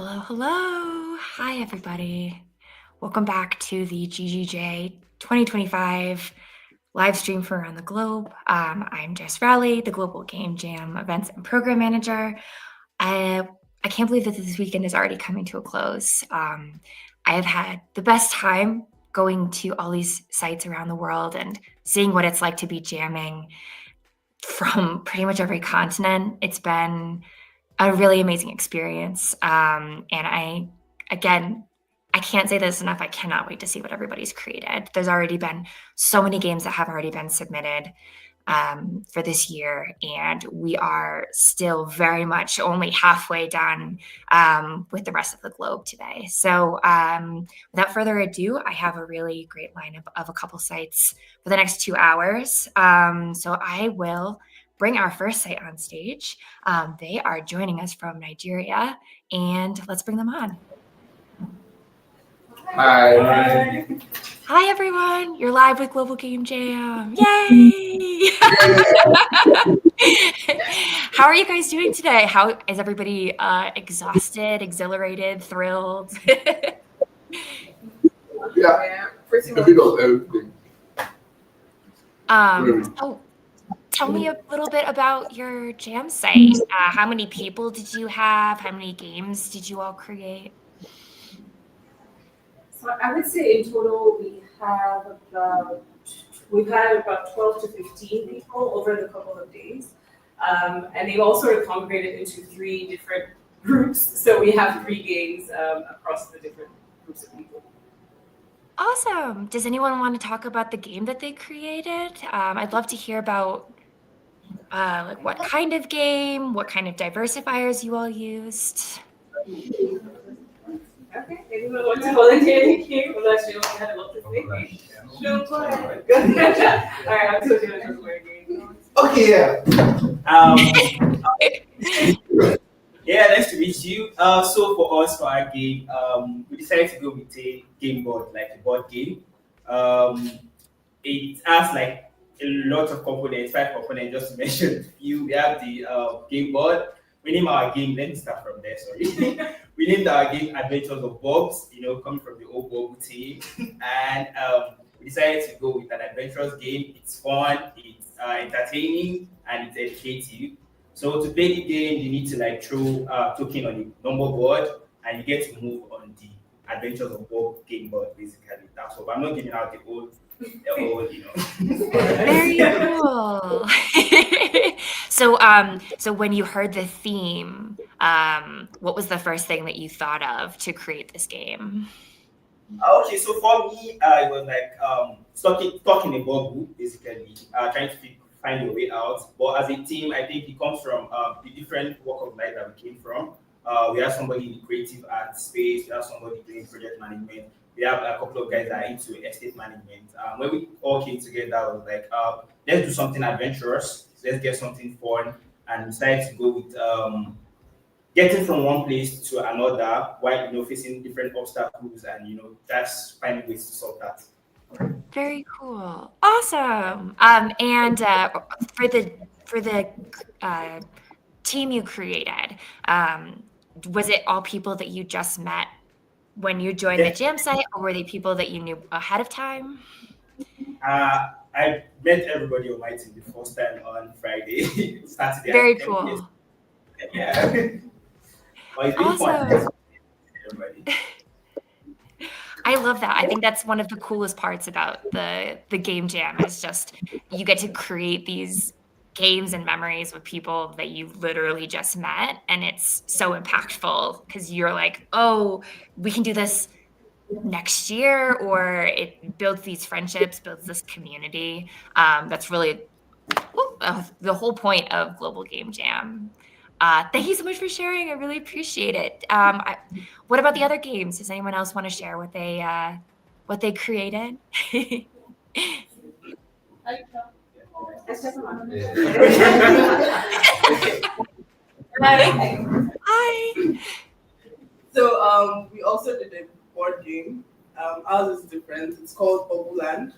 Hello, hello. Hi, everybody. Welcome back to the GGJ 2025 live stream from around the globe. I'm Jess Rowley, the Global Game Jam Events and Program Manager. I can't believe that this weekend is already coming to a close. I have had the best time going to all these sites around the world and seeing what it's like to be jamming from pretty much every continent. It's been a really amazing experience. And again, I can't say this enough. I cannot wait to see what everybody's created. There's already been so many games that have already been submitted for this year, and we are still very much only halfway done with the rest of the globe today. So without further ado, I have a really great lineup of a couple sites for the next 2 hours. So I will bring our first site on stage. They are joining us from Nigeria, and let's bring them on. Hi. Hi, everyone. You're live with Global Game Jam. Yay! How are you guys doing today? How is everybody exhausted, exhilarated, thrilled? Yeah, pretty much. A bit of everything. Oh, tell me a little bit about your jam site. How many people did you have? How many games did you all create? So I would say in total we've had about 12 to 15 people over the couple of days. And they've all sort of congregated into 3 different groups. So we have 3 games across the different groups of people. Awesome. Does anyone want to talk about the game that they created? I'd love to hear about like what kind of game, what kind of diversifiers you all used. Okay, anyone want to volunteer the game? Unless you had a lot to say. No, go ahead. All right, I'm switching to the game. Okay, Yeah, nice to meet you. So for us, for our game, we decided to go with a game board, like a board game. It has like a lot of components, 5 components, just to mention a few. We have the game board. We name our game, let me start from there, sorry. We named our game Adventures of Bobs, coming from the old Bob team. And we decided to go with an adventurous game. It's fun, it's entertaining, and it's educative. So to play the game, you need to like throw token on the number board, and you get to move on the Adventures of Bob game board. Basically, that's all. But I'm not giving out the old. Very cool. So when you heard the theme, what was the first thing that you thought of to create this game? Okay, so for me, it was like stuck in a bubble, basically, trying to find your way out. But as a team, I think it comes from the different walk of life that we came from. We have somebody in the creative art space, we have somebody doing project management, we have a couple of guys that are into estate management. When we all came together, I was like, let's do something adventurous, let's get something fun, and decided to go with getting from one place to another while facing different obstacles and just finding ways to solve that. Very cool. Awesome. And for the team you created, was it all people that you just met when you joined the jam site, or were they people that you knew ahead of time? I met everybody on my team the first time on Friday, Saturday. Very cool. Yeah. But it's been Awesome. fun. Everybody. I love that. I think that's one of the coolest parts about the game jam is just you get to create these games and memories with people that you literally just met, and it's so impactful because you're like, oh, we can do this next year, or it builds these friendships, builds this community. That's really the whole point of Global Game Jam. Thank you so much for sharing. I really appreciate it. What about the other games? Does anyone else want to share what they created? Hi. So we also did a board game. Ours is different. It's called Bubble Land,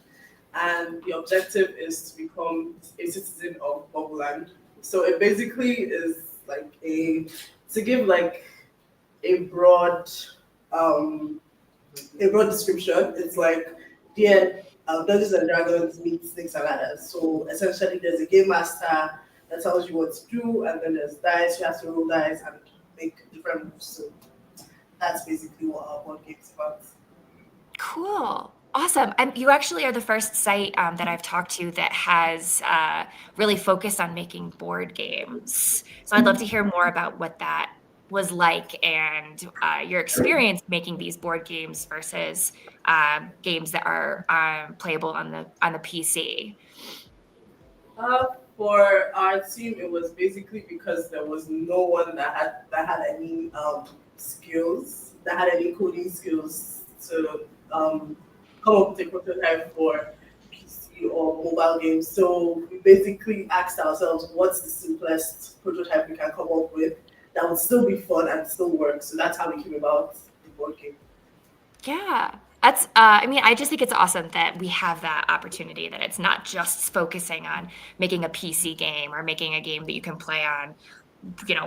and the objective is to become a citizen of Bubble Land. So it basically is like to give like a broad um, description. It's like dear Dungeons and Dragons meets Snakes and Ladders. So essentially, there's a game master that tells you what to do, and then there's dice. You have to roll dice and make different moves. So that's basically what our board game is about. Cool. Awesome. And you actually are the first site that I've talked to that has really focused on making board games. So I'd love to hear more about what that was like and your experience making these board games versus games that are playable on the PC. For our team, it was basically because there was no one that had any skills, that had any coding skills to come up with a prototype for PC or mobile games. So we basically asked ourselves, what's the simplest prototype we can come up with that would still be fun and still work? So that's how we came about the board game. Yeah. That's, I just think it's awesome that we have that opportunity, that it's not just focusing on making a PC game or making a game that you can play on,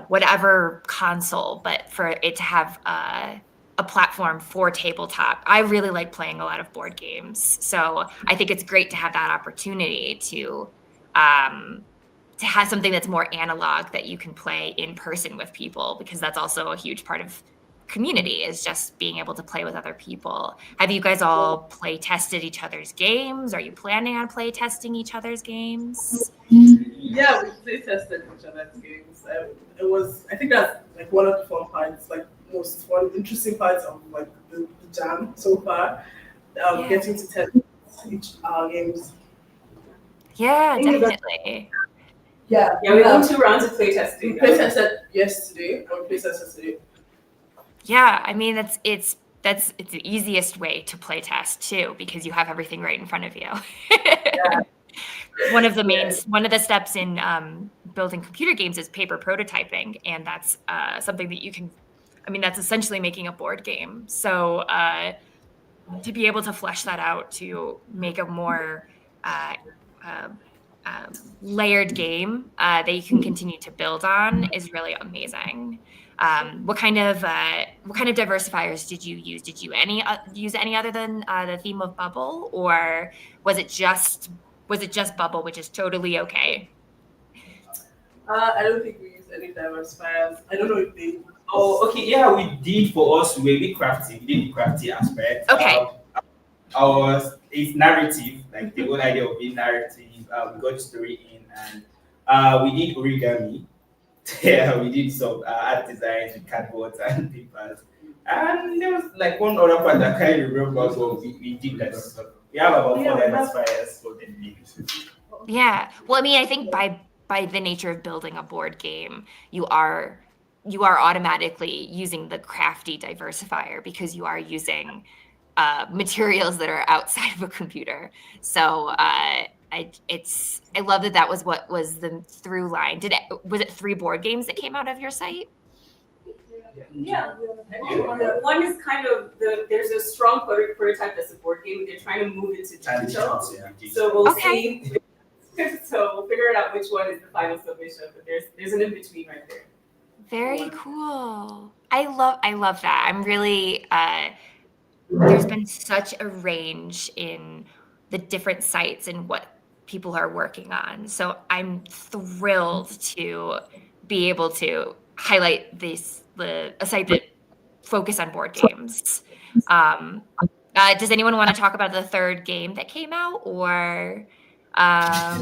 whatever console, but for it to have a platform for tabletop. I really like playing a lot of board games. So I think it's great to have that opportunity to have something that's more analog that you can play in person with people, because that's also a huge part of community, is just being able to play with other people. Have you guys all play tested each other's games? Are you planning on play testing each other's games? Yeah, we play tested each other's games. I think that's like one of the fun parts, like most fun, interesting parts of like the jam so far. Getting to test each our games. Yeah, definitely. Yeah, we did 2 rounds of play testing. We play tested yesterday, and we play tested today. Yeah, it's the easiest way to play test too, because you have everything right in front of you. Yeah. One of the steps in building computer games is paper prototyping, and that's something that you can. That's essentially making a board game. So to be able to flesh that out to make a more layered game that you can continue to build on is really amazing. What kind of diversifiers did you use? Did you use any other than the theme of bubble, or was it just bubble, which is totally okay? I don't think we use any diversifiers. I don't know if they. Oh, okay. Yeah, we did. For us, we did crafty. We did the crafty aspect. Okay. It's narrative, like the whole idea of being narrative. We got the story in, and we did origami. Yeah, we did some art designs with cardboard and papers. And there was like one other part that I can't remember, but we did that stuff. We have about 4 diversifiers for the games. Yeah. Well, I think by the nature of building a board game, you are automatically using the crafty diversifier, because you are using materials that are outside of a computer. So I love that was what was the through line. Was it 3 board games that came out of your site? Yeah. One is kind of there's a strong prototype that's a board game. They're trying to move it to digital. So we'll see. So we'll figure it out which one is the final submission. But there's an in between right there. Very cool. I love that. I'm really there's been such a range in the different sites and what people are working on. So I'm thrilled to be able to highlight a site that focus on board games. Does anyone want to talk about the 3rd game that came out, or? Okay,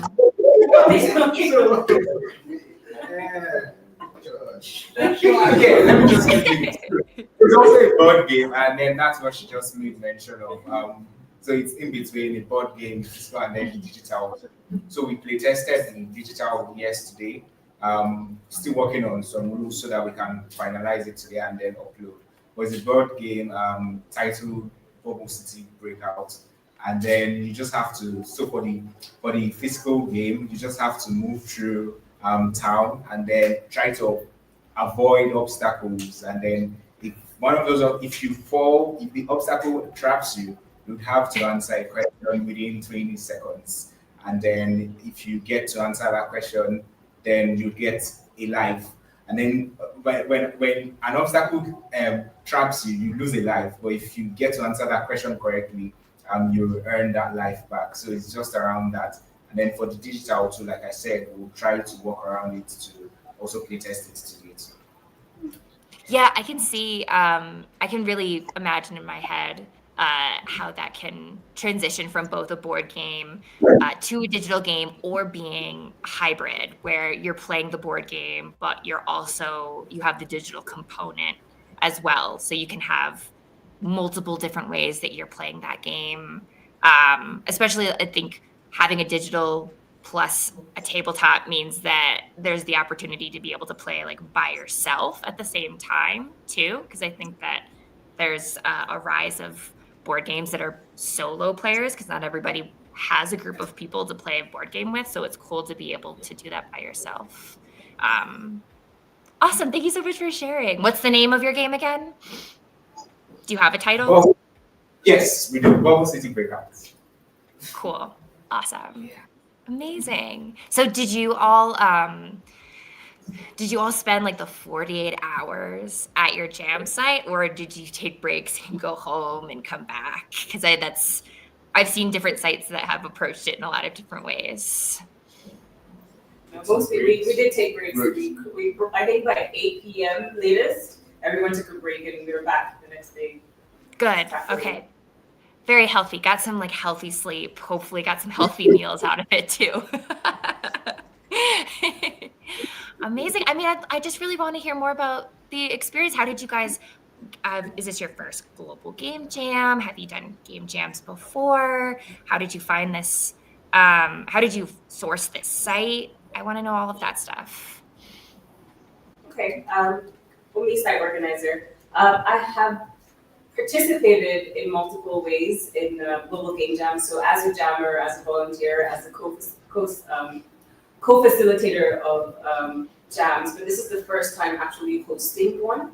let me just give you. It's also a board game, and then that's what she just made mention of. So it's in between a board game, physical, and then the digital. So we play tested the digital yesterday. Still working on some rules so that we can finalize it today and then upload. It was a board game titled Bubble City Breakout. And then you just have to, so for the physical game, you just have to move through town and then try to avoid obstacles. And then if you fall, if the obstacle traps you, you'd have to answer a question within 20 seconds. And then if you get to answer that question, then you get a life. And then when an obstacle traps you, you lose a life. But if you get to answer that question correctly, you earn that life back. So it's just around that. And then for the digital too, like I said, we'll try to work around it to also play test it to it. Yeah, I can see, I can really imagine in my head how that can transition from both a board game to a digital game, or being hybrid where you're playing the board game, but you have the digital component as well. So you can have multiple different ways that you're playing that game. Especially, I think having a digital plus a tabletop means that there's the opportunity to be able to play like by yourself at the same time too, because I think that there's a rise of board games that are solo players, because not everybody has a group of people to play a board game with, so it's cool to be able to do that by yourself. Awesome, thank you so much for sharing. What's the name of your game again? Do you have a title? Yes, we do. Bubble City Breakouts. Cool. Awesome. Amazing. So did you all spend like the 48 hours at your jam site, or did you take breaks and go home and come back? Because I've seen different sites that have approached it in a lot of different ways. Mostly we did take breaks. We I think by 8 p.m. latest, everyone took a break and we were back the next day. Good. Okay. Very healthy. Got some like healthy sleep. Hopefully got some healthy meals out of it too. Amazing. I mean, I just really want to hear more about the experience. How did you guys, is this your first global game jam? Have you done game jams before? How did you find this? How did you source this site? I want to know all of that stuff. Okay. Only site organizer. I have participated in multiple ways in global game jams. So as a jammer, as a volunteer, as a co-facilitator of jams, but this is the first time actually hosting one.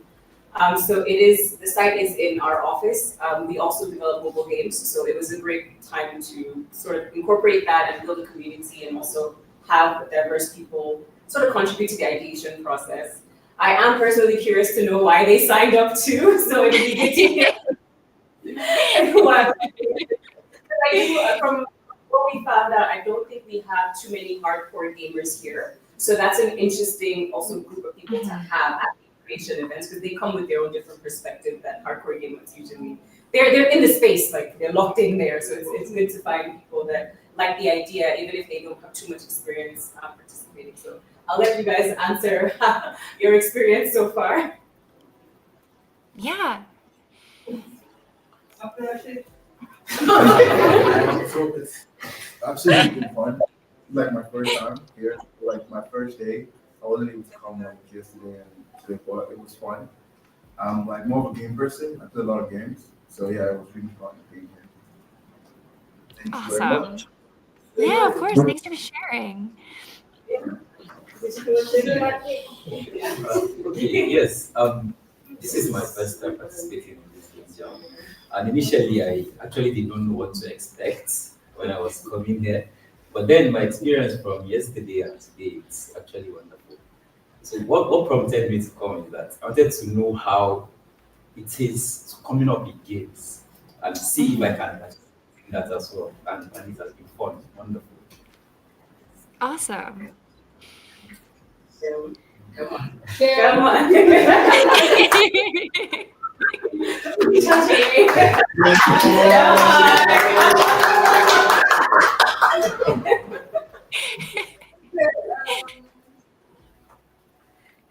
So the site is in our office. We also develop mobile games, so it was a great time to sort of incorporate that and build a community, and also have diverse people sort of contribute to the ideation process. I am personally curious to know why they signed up too, so it would be good to hear. From what we found out, I don't think we have too many hardcore gamers here. So that's an interesting also group of people to have at the creation events, because they come with their own different perspective that hardcore gamers usually, they're in the space, like they're locked in there. So it's good to find people that like the idea, even if they don't have too much experience participating. So I'll let you guys answer your experience so far. Yeah. So it's absolutely been fun. Like my first time here, like my first day, I wasn't able to come like yesterday and today, but it was fun. I'm like more of a game person. I play a lot of games, so yeah, it was really fun being here. Thank you very Awesome. much. Yeah, of course. Thanks for sharing. Okay, yes. This is my first time participating in this game jam. And initially, I actually did not know what to expect when I was coming here. But then my experience from yesterday and today, it's actually wonderful. So what prompted me to come is that I wanted to know how it is coming up with games and see if I can participate in that as well. And it has been fun, wonderful. Awesome. Come on.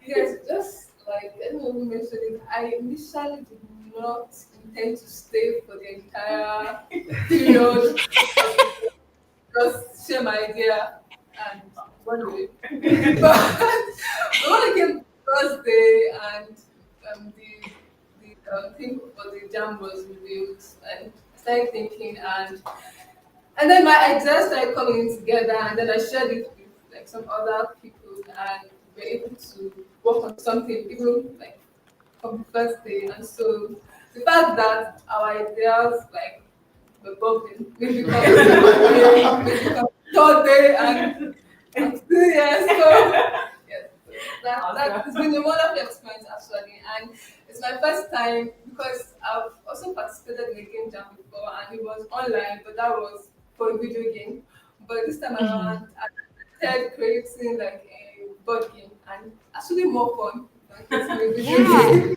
Yes, just like anyone mentioned, I initially did not intend to stay for the entire period. Just share my idea and run away. But when I came Thursday and the thing for the jam was revealed, and I started thinking, and then my ideas started coming together, and then I shared it with like some other people, and we were able to work on something even like from the first day. And so the fact that our ideas like were bubbling maybe become third day and still yes. So yes, that's It's been a wonderful experience actually, and it's my first time because I've also participated in a game jam before, and it was online, but that was for a video game. But this time around, I started creating like a board game, and actually more fun than creating a video game.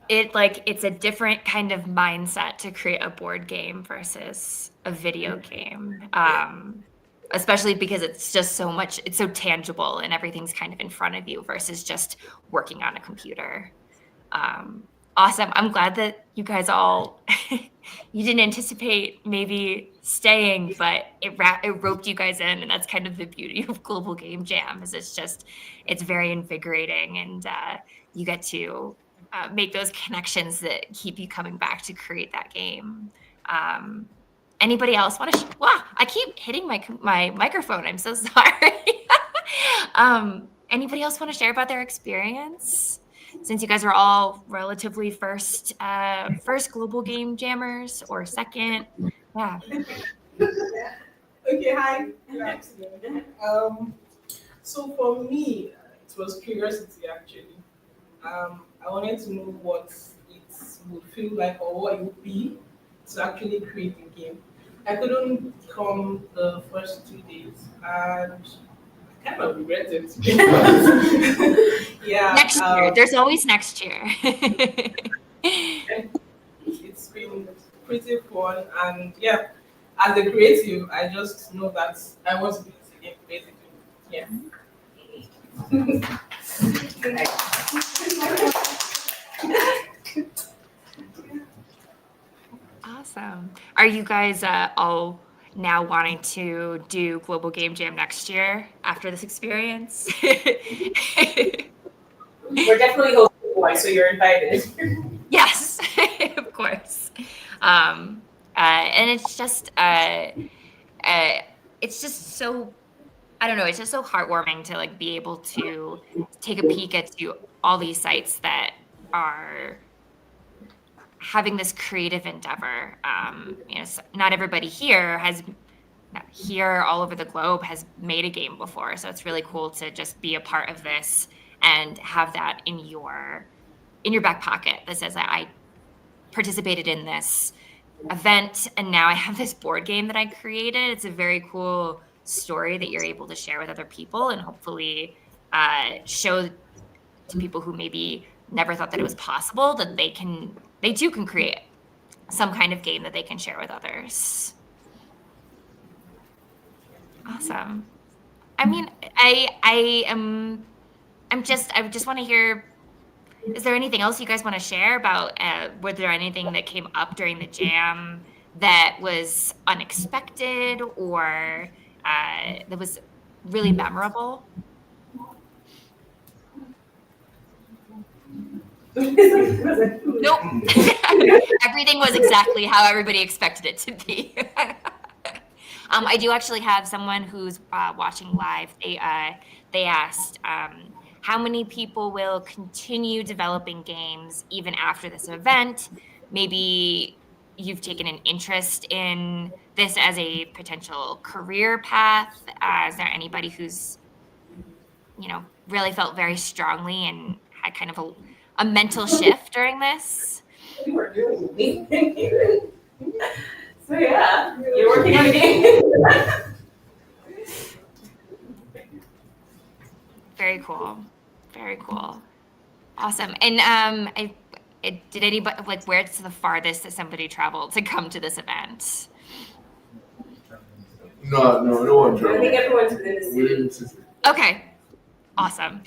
It's a different kind of mindset to create a board game versus a video game. Especially because it's just it's so tangible and everything's kind of in front of you versus just working on a computer. Awesome. I'm glad that you guys all, you didn't anticipate maybe staying, but it roped you guys in. And that's kind of the beauty of Global Game Jam is it's very invigorating, and you get to make those connections that keep you coming back to create that game. Anybody else want to? Wow, I keep hitting my microphone. I'm so sorry. Anybody else want to share about their experience? Since you guys are all relatively first Global Game Jammers or second, yeah. Okay, hi. Good afternoon. So for me, it was curiosity actually. I wanted to know what it would feel like or what it would be to actually create a game. I couldn't come the first 2 days, and I kind of regret it. To be honest. Yeah. Next year, there's always next year. It's been pretty fun, and yeah, as a creative, I just know that I want to be this again, basically. Yeah. Awesome. Are you guys all now wanting to do Global Game Jam next year after this experience? We're definitely hosting one, so you're invited. Yes, of course. And it's just so, I don't know, it's just so heartwarming to like be able to take a peek at all these sites that are having this creative endeavor. Not everybody here all over the globe has made a game before, so it's really cool to just be a part of this and have that in your back pocket that says I participated in this event and now I have this board game that I created. It's a very cool story that you're able to share with other people and hopefully show to people who maybe never thought that it was possible that they too can create some kind of game that they can share with others. Awesome. I mean, I just want to hear, is there anything else you guys want to share about, was there anything that came up during the jam that was unexpected or that was really memorable? Nope. Everything was exactly how everybody expected it to be. I do actually have someone who's watching live. They asked, how many people will continue developing games even after this event? Maybe you've taken an interest in this as a potential career path. Is there anybody who's, really felt very strongly and had kind of a mental shift during this? So yeah, you're working on a game. Very cool. Very cool. Awesome. And did anybody, where's the farthest that somebody traveled to come to this event? No one I traveled. think everyone's within the city. Okay. Awesome.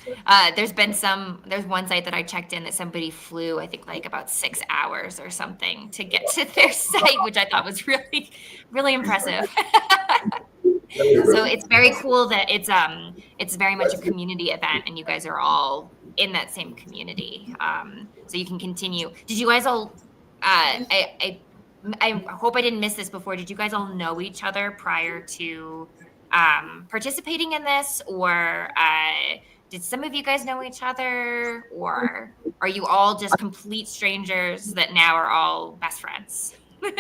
There's one site that I checked in that somebody flew, I think about 6 hours or something to get to their site, which I thought was really, really impressive. So it's very cool that it's very much a community event and you guys are all in that same community. So you can continue. Did you guys all, I hope I didn't miss this before. Did you guys all know each other prior to participating in this, or did some of you guys know each other, or are you all just complete strangers that now are all best friends? I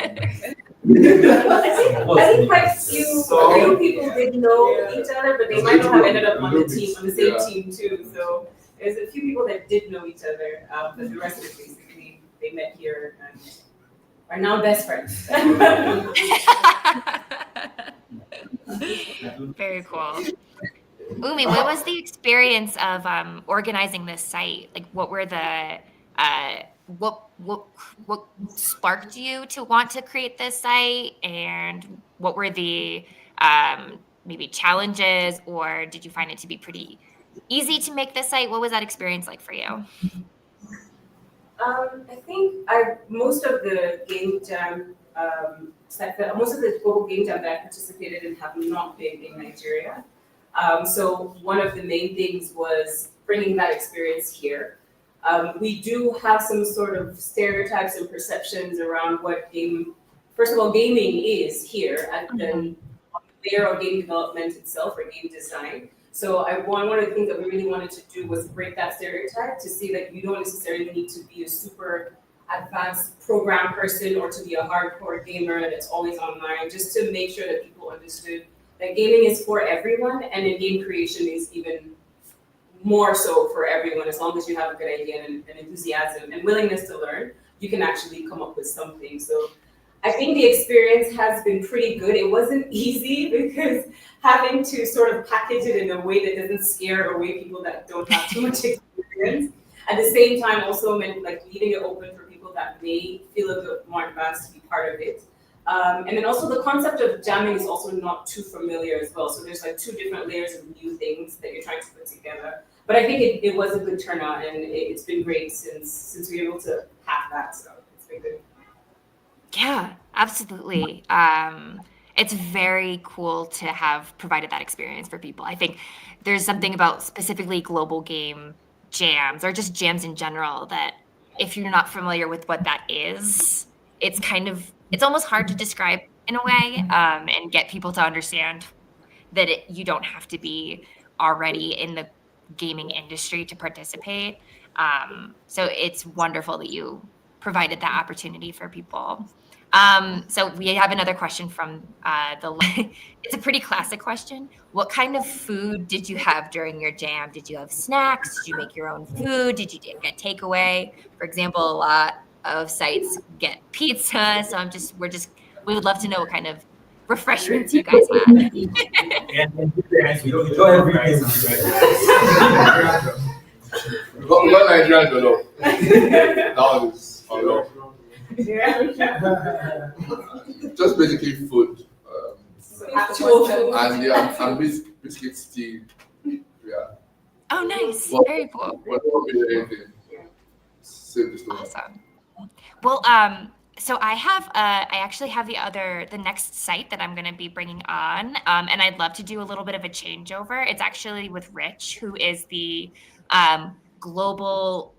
think quite few. So few people did know each other, but they might not have ended up on the same team too. So there's a few people that did know each other, but the rest of it basically they met here and are now best friends. Very cool. Umi, what was the experience of organizing this site? Like, what were the what sparked you to want to create this site, and what were the maybe challenges, or did you find it to be pretty easy to make this site? What was that experience like for you? I think most of the game jam, most of the global game jam that I participated in have not been in Nigeria. So one of the main things was bringing that experience here. We do have some sort of stereotypes and perceptions around what first of all, gaming is here, and then layer of game development itself or game design. So one of the things that we really wanted to do was break that stereotype to see that you don't necessarily need to be a super advanced program person or to be a hardcore gamer that's always online, just to make sure that people understood that gaming is for everyone, and in game creation is even more so for everyone. As long as you have a good idea and enthusiasm and willingness to learn, you can actually come up with something. So I think the experience has been pretty good. It wasn't easy because having to sort of package it in a way that doesn't scare away people that don't have too much experience. At the same time, also meant like leaving it open for people that may feel a bit more advanced to be part of it. And then also the concept of jamming is also not too familiar as well. So there's like two different layers of new things that you're trying to put together. But I think it was a good turnout, and it's been great since we were able to have that. So it's been good. Yeah, absolutely. It's very cool to have provided that experience for people. I think there's something about specifically global game jams or just jams in general that if you're not familiar with what that is, it's almost hard to describe in a way, and get people to understand that you don't have to be already in the gaming industry to participate. So it's wonderful that you provided that opportunity for people. So we have another question from it's a pretty classic question. What kind of food did you have during your jam? Did you have snacks? Did you make your own food? Did you get takeaway? For example, a lot of sites get pizza. So we would love to know what kind of refreshments you guys had. We don't everything. We got Nigerian jollof. That was a lot. Yeah. Just basically food. Actual food. And biscuits, tea. Yeah. Oh, nice. Well, Very cool. Whatever be anything. Save the story. Awesome. Well, so I actually have the next site that I'm going to be bringing on, and I'd love to do a little bit of a changeover. It's actually with Rich, who is the global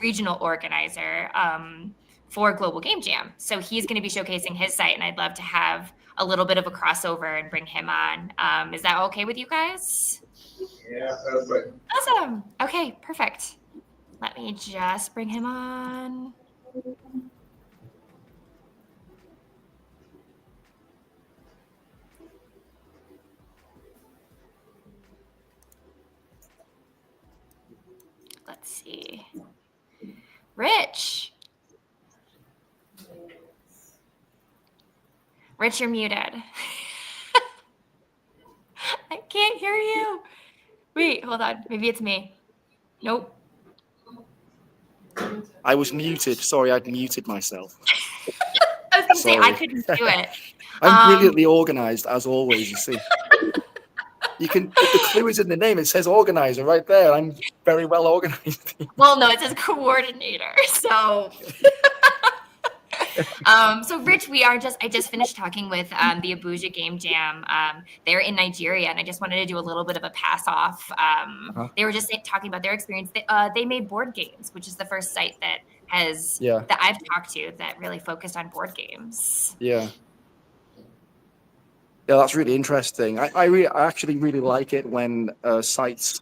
regional organizer for Global Game Jam. So he's going to be showcasing his site, and I'd love to have a little bit of a crossover and bring him on. Is that okay with you guys? Yeah, that's right. Awesome. Okay, perfect. Let me just bring him on. Let's see. Rich. Rich, you're muted. I can't hear you. Wait, hold on. Maybe it's me. Nope. I was muted. Sorry, I'd muted myself. I was going to say, I Sorry. couldn't do it. I'm brilliantly organized, as always, you see. The clue is in the name. It says organizer right there. I'm very well organized. Well, no, it says coordinator. So, so Rich, I just finished talking with the Abuja Game Jam. They're in Nigeria, and I just wanted to do a little bit of a pass off. They were just talking about their experience. They made board games, which is the first site that that I've talked to that really focused on board games. Yeah. Yeah, that's really interesting. I actually really like it when sites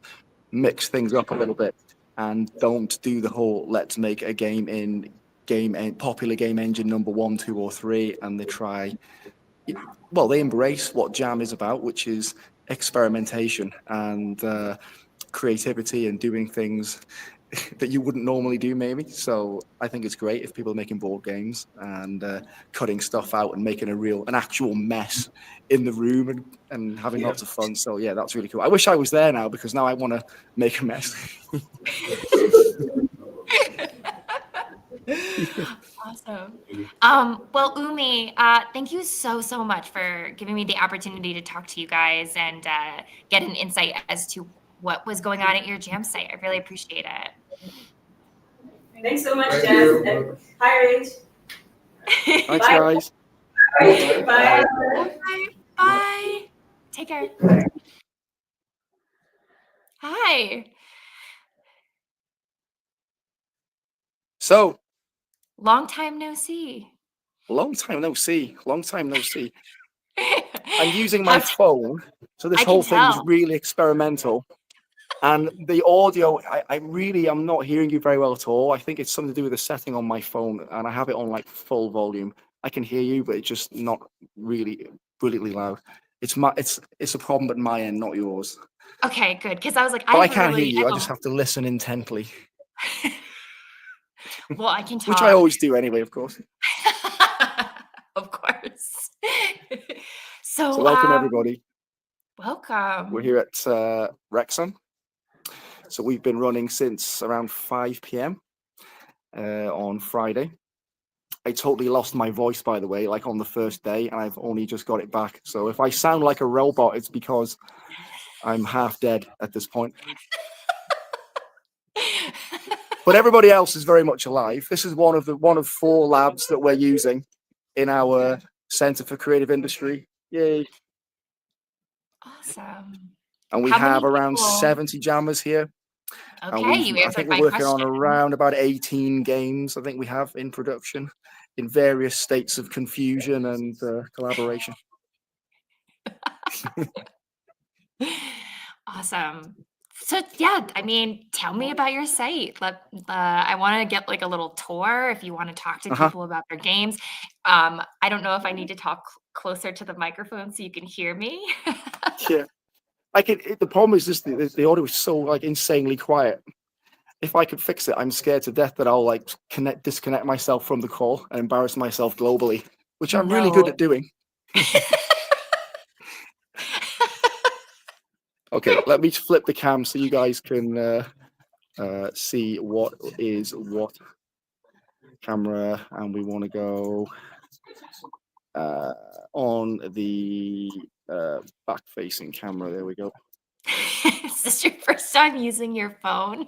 mix things up a little bit and don't do the whole let's make a game in popular game engine number 1, 2, or 3, and they try well, they embrace what Jam is about, which is experimentation and creativity and doing things that you wouldn't normally do, maybe. So I think it's great if people are making board games and cutting stuff out and making an actual mess in the room and having lots of fun. So yeah, that's really cool. I wish I was there now because now I want to make a mess. Awesome. Well, Umi, thank you so much for giving me the opportunity to talk to you guys and get an insight as to what was going on at your jam site. I really appreciate it. Thanks so much, Thank Jess. you. And hi, Rach. Thanks, Bye. guys. Bye. Bye. Bye. Take care. Hi. So, Long time no see. long time no see. Long time no see. I'm using How my t- phone, so this I can whole thing is tell. really experimental. And the audio, I really am not hearing you very well at all. I think it's something to do with the setting on my phone, and I have it on like full volume. I can hear you, but it's just not really brilliantly loud. It's a problem at my end, not yours. Okay, good. Because I was like, But I I can't hear you. I have just have to listen intently, well, I can which I talk. always do anyway, of course. Of course. So So, welcome everybody. welcome. We're here at Wrexham. So we've been running since around 5 p.m. On Friday. I totally lost my voice, by the way, like on the first day, and I've only just got it back. So if I sound like a robot, it's because I'm half dead at this point. But everybody else is very much alive. This is one of 4 labs that we're using in our Center for Creative Industry. Yay. Awesome. And we How many have around people? 70 jammers here. And Okay, you I answered think my we're working on question. around about 18 games. I think we have in production in various states of confusion and collaboration. Awesome. So yeah, I mean, tell me about your site. I want to get like a little tour if you want to talk to Uh-huh. people about their games. I don't know if I need to talk closer to the microphone so you can hear me. Yeah. The problem is just the audio is so like insanely quiet. If I could fix it, I'm scared to death that I'll like disconnect myself from the call and embarrass myself globally, which I'm really good No. at doing. Okay, let me flip the cam so you guys can see what is what camera, and we want to go on the back-facing camera. There we go. Is this your first time using your phone?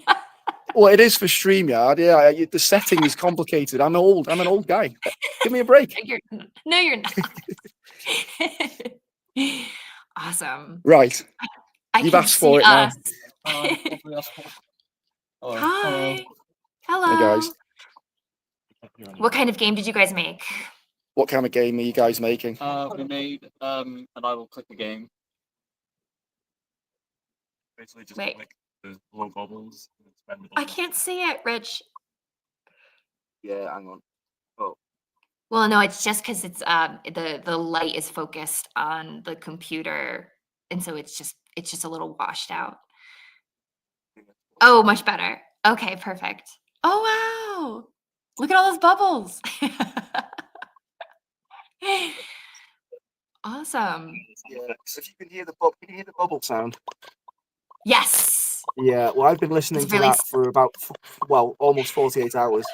Well, it is for StreamYard. Yeah, the setting is complicated. I'm an old guy. Give me a break. No, you're not. Awesome. Right. I You've can asked see for it now. us. Hi. Hello. Hey, guys. What kind of game did you guys make? What kind of game are you guys making? We made and I will click the game. Basically just Wait. click the blow bubbles and spend the I bubbles. can't see it, Rich. Yeah, hang on. Well, no, it's just because it's the light is focused on the computer, and so it's just a little washed out. Oh, much better. Okay, perfect. Oh wow! Look at all those bubbles. Awesome. Yeah, so if you can hear the bubble sound. Yes. Yeah, well, I've been listening It's to really that for about almost 48 hours.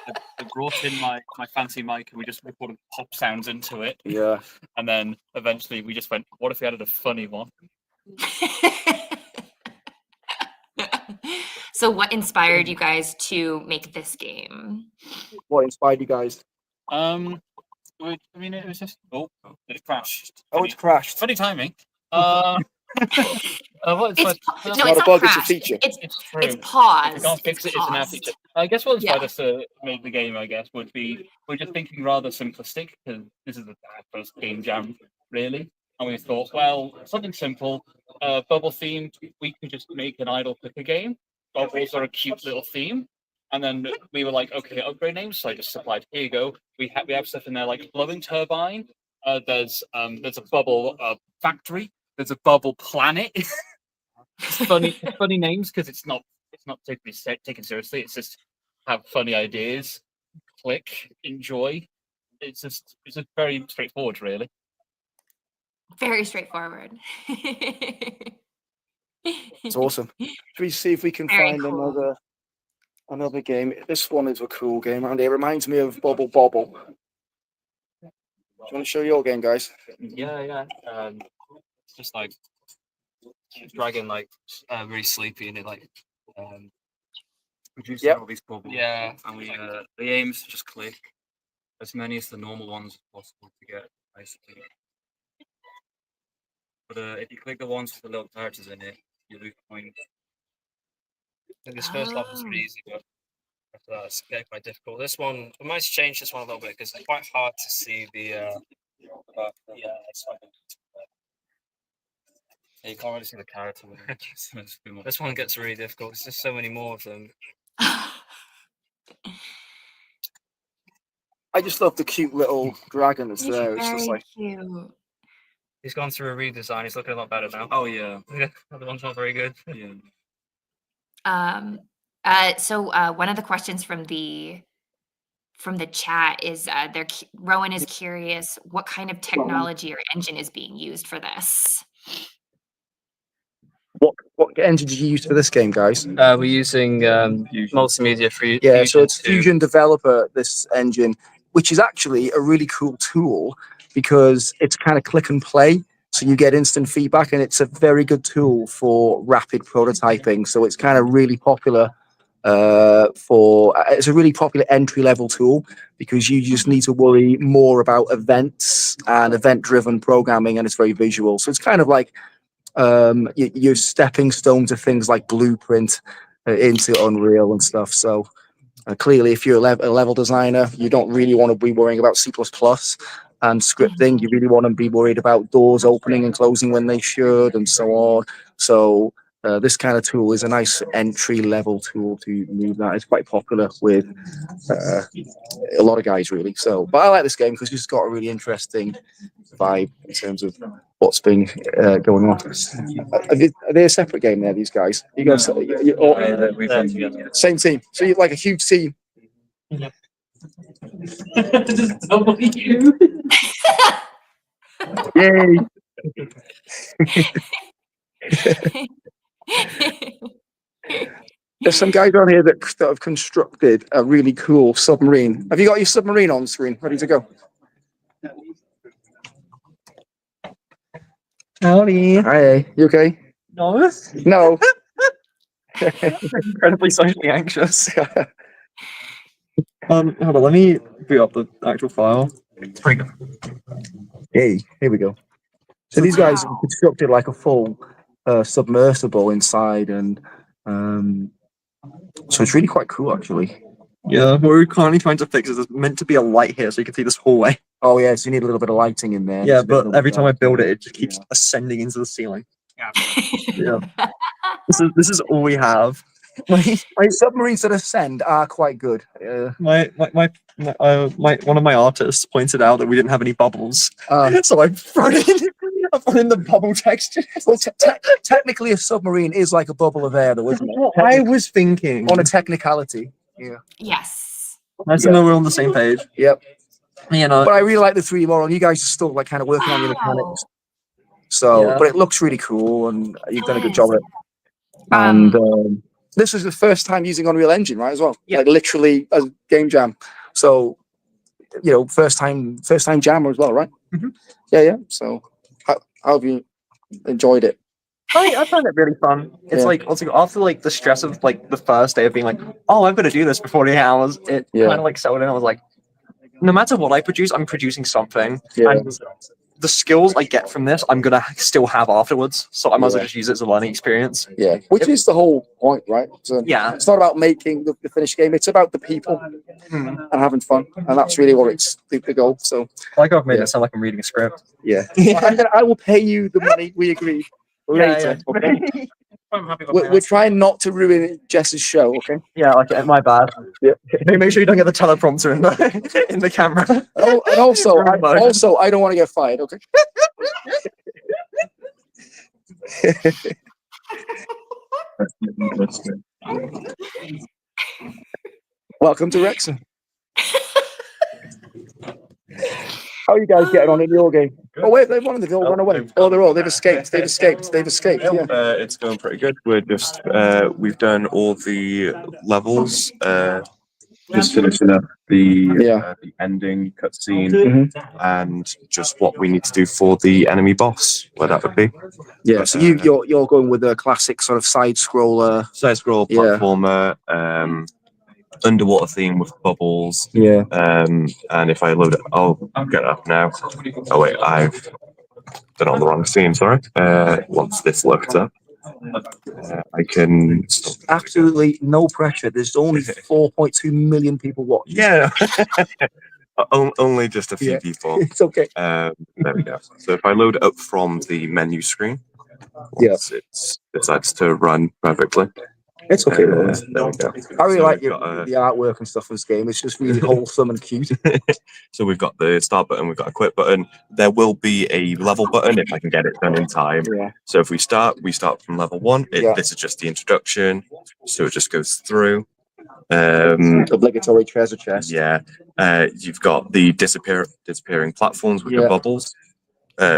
I brought in my fancy mic and we just recorded pop sounds into it. Yeah. And then eventually we just went, what if we added a funny one? So what inspired you guys to make this game? What inspired you guys? I mean, it was just it crashed. Oh, it's crashed. Funny timing. It's It's no, not it's a not bug, it's a crashed. feature. It's true. it's If paused. we can't fix It's it, it's an app paused. feature. I guess what inspired Yeah. us to make the game, I guess, would be we're just thinking rather simplistic because this is the first game jam, really. And we thought, well, something simple, bubble themed. We could just make an idle clicker game. Bubbles are a cute little theme. And then we were like, okay, upgrade names. So I just supplied, here you go. We have stuff in there like blowing turbine, There's a bubble factory. There's a bubble planet. It's funny names because it's not taken seriously. It's just have funny ideas, click, enjoy. It's just very straightforward, really. Very straightforward. It's awesome. Should we see if we can Very find cool. another game? This one is a cool game, and it reminds me of Bubble Bobble. Do you want to show your game, guys? Yeah. It's just like dragon, like really sleepy, and it like produces all these bubbles. Yeah, and the aim is to just click as many as the normal ones as possible to get basically. But if you click the ones with the little characters in it, you lose points. I think this first level is pretty easy, but after that it's getting quite difficult. This one, we might change this one a little bit because it's quite hard to see the. But yeah, it's fine. You can't really see the character. This one gets really difficult. There's just so many more of them. I just love the cute little dragon that's It's there. It's just very like cute. He's gone through a redesign. He's looking a lot better now. Oh yeah, the other one's not very good. Yeah. So one of the questions from the chat is Rowan is curious what kind of technology or engine is being used for this. what engine did you use for this game, guys? We're using multimedia for Yeah, so it's 2. Fusion Developer, this engine, which is actually a really cool tool because it's kind of click and play. So you get instant feedback, and it's a very good tool for rapid prototyping. So it's kind of really popular it's a really popular entry level tool because you just need to worry more about events and event driven programming, and it's very visual. So it's kind of like your stepping stone to things like Blueprint into Unreal and stuff. So clearly, if you're a level designer, you don't really want to be worrying about C++ and scripting. You really want to be worried about doors opening and closing when they should, and so on. So this kind of tool is a nice entry level tool to move that. It's quite popular with a lot of guys, really. So, but I like this game because it's got a really interesting vibe in terms of what's been going on. Are they a separate game there, these guys? You guys, same team. So you're like a huge team. Yep. Just W. Yay! There's some guys on here that have constructed a really cool submarine. Have you got your submarine on screen, ready to go? Howdy. Hi, you okay? No. No. Incredibly socially anxious. Hold on, let me boot up the actual file. Hey, here we go. So these guys have constructed like a full submersible inside, and so it's really quite cool, actually. Yeah, what we're currently trying to fix is there's meant to be a light here so you can see this hallway. Oh yeah, so you need a little bit of lighting in there. Yeah, but every time I build it, it just keeps ascending into the ceiling. Yeah. This is all we have. My submarines that ascend are quite good. My one of my artists pointed out that we didn't have any bubbles, so I brought in the bubble texture. Well, technically, a submarine is like a bubble of air, though, isn't it? I was thinking on a technicality. Yeah. Yes. Nice to know we're on the same page. Yep. You know, but I really like the 3D model. You guys are still like kind of working on your mechanics. So, but it looks really cool, and you've done a good job at it. And this is the first time using Unreal Engine, right? As well, like literally a game jam. So, you know, first time jammer as well, right? Mm-hmm. Yeah. So, how have you enjoyed it? I found it really fun. It's like also after like the stress of like the first day of being like, oh, I'm gonna do this for 48 hours. It kind of like settled in. I was like, no matter what I produce, I'm producing something. Yeah. And the skills I get from this, I'm gonna still have afterwards. So I might as well just use it as a learning experience. Yeah, which is the whole point, right? So it's not about making the finished game; it's about the people and having fun, and that's really what it's the goal. So, I like I've made it sound like I'm reading a script. Yeah, I will pay you the money we agreed later. Okay? I'm happy with We're trying not to ruin Jess's show, okay? Yeah, like my bad. Yeah. Make sure you don't get the teleprompter in the in the camera. Oh, and also, I don't want to get fired, okay? Welcome to Wrexham. How are you guys getting on in your game? Oh wait, they've one of the run away. They've escaped. They've escaped. Yeah. It's going pretty good. We're just we've done all the levels. Just finishing up the ending cutscene and just what we need to do for the enemy boss, where that would be. Yeah. So you're going with a classic sort of side scroller platformer. Underwater theme with bubbles. Yeah. And if I load it, I'll get it up now. Oh wait, I've done it on the wrong scene. Sorry. Once this looked up, I can. Absolutely no pressure. There's only 4.2 million people watching. Yeah. Only just a few people. It's okay. There we go. So if I load it up from the menu screen, it decides to run perfectly. It's okay. There we go. I really like the artwork and stuff in this game. It's just really wholesome and cute. So we've got the start button, we've got a quit button. There will be a level button if I can get it done in time. Yeah. So if we start from level 1. This is just the introduction. So it just goes through. Obligatory treasure chest. Yeah. You've got the disappearing platforms with the bubbles.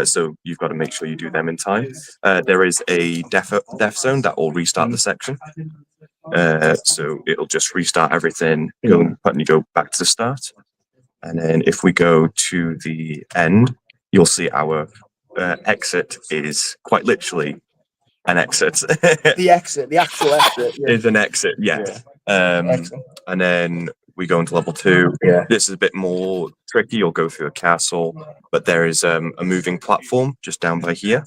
So you've got to make sure you do them in time. There is a death zone that will restart the section. So it'll just restart everything, and you go back to the start. And then if we go to the end, you'll see our exit is quite literally an exit. The actual exit. Yeah. Is an exit, and then we go into level 2. Yeah. This is a bit more tricky. You'll go through a castle, but there is a moving platform just down by here.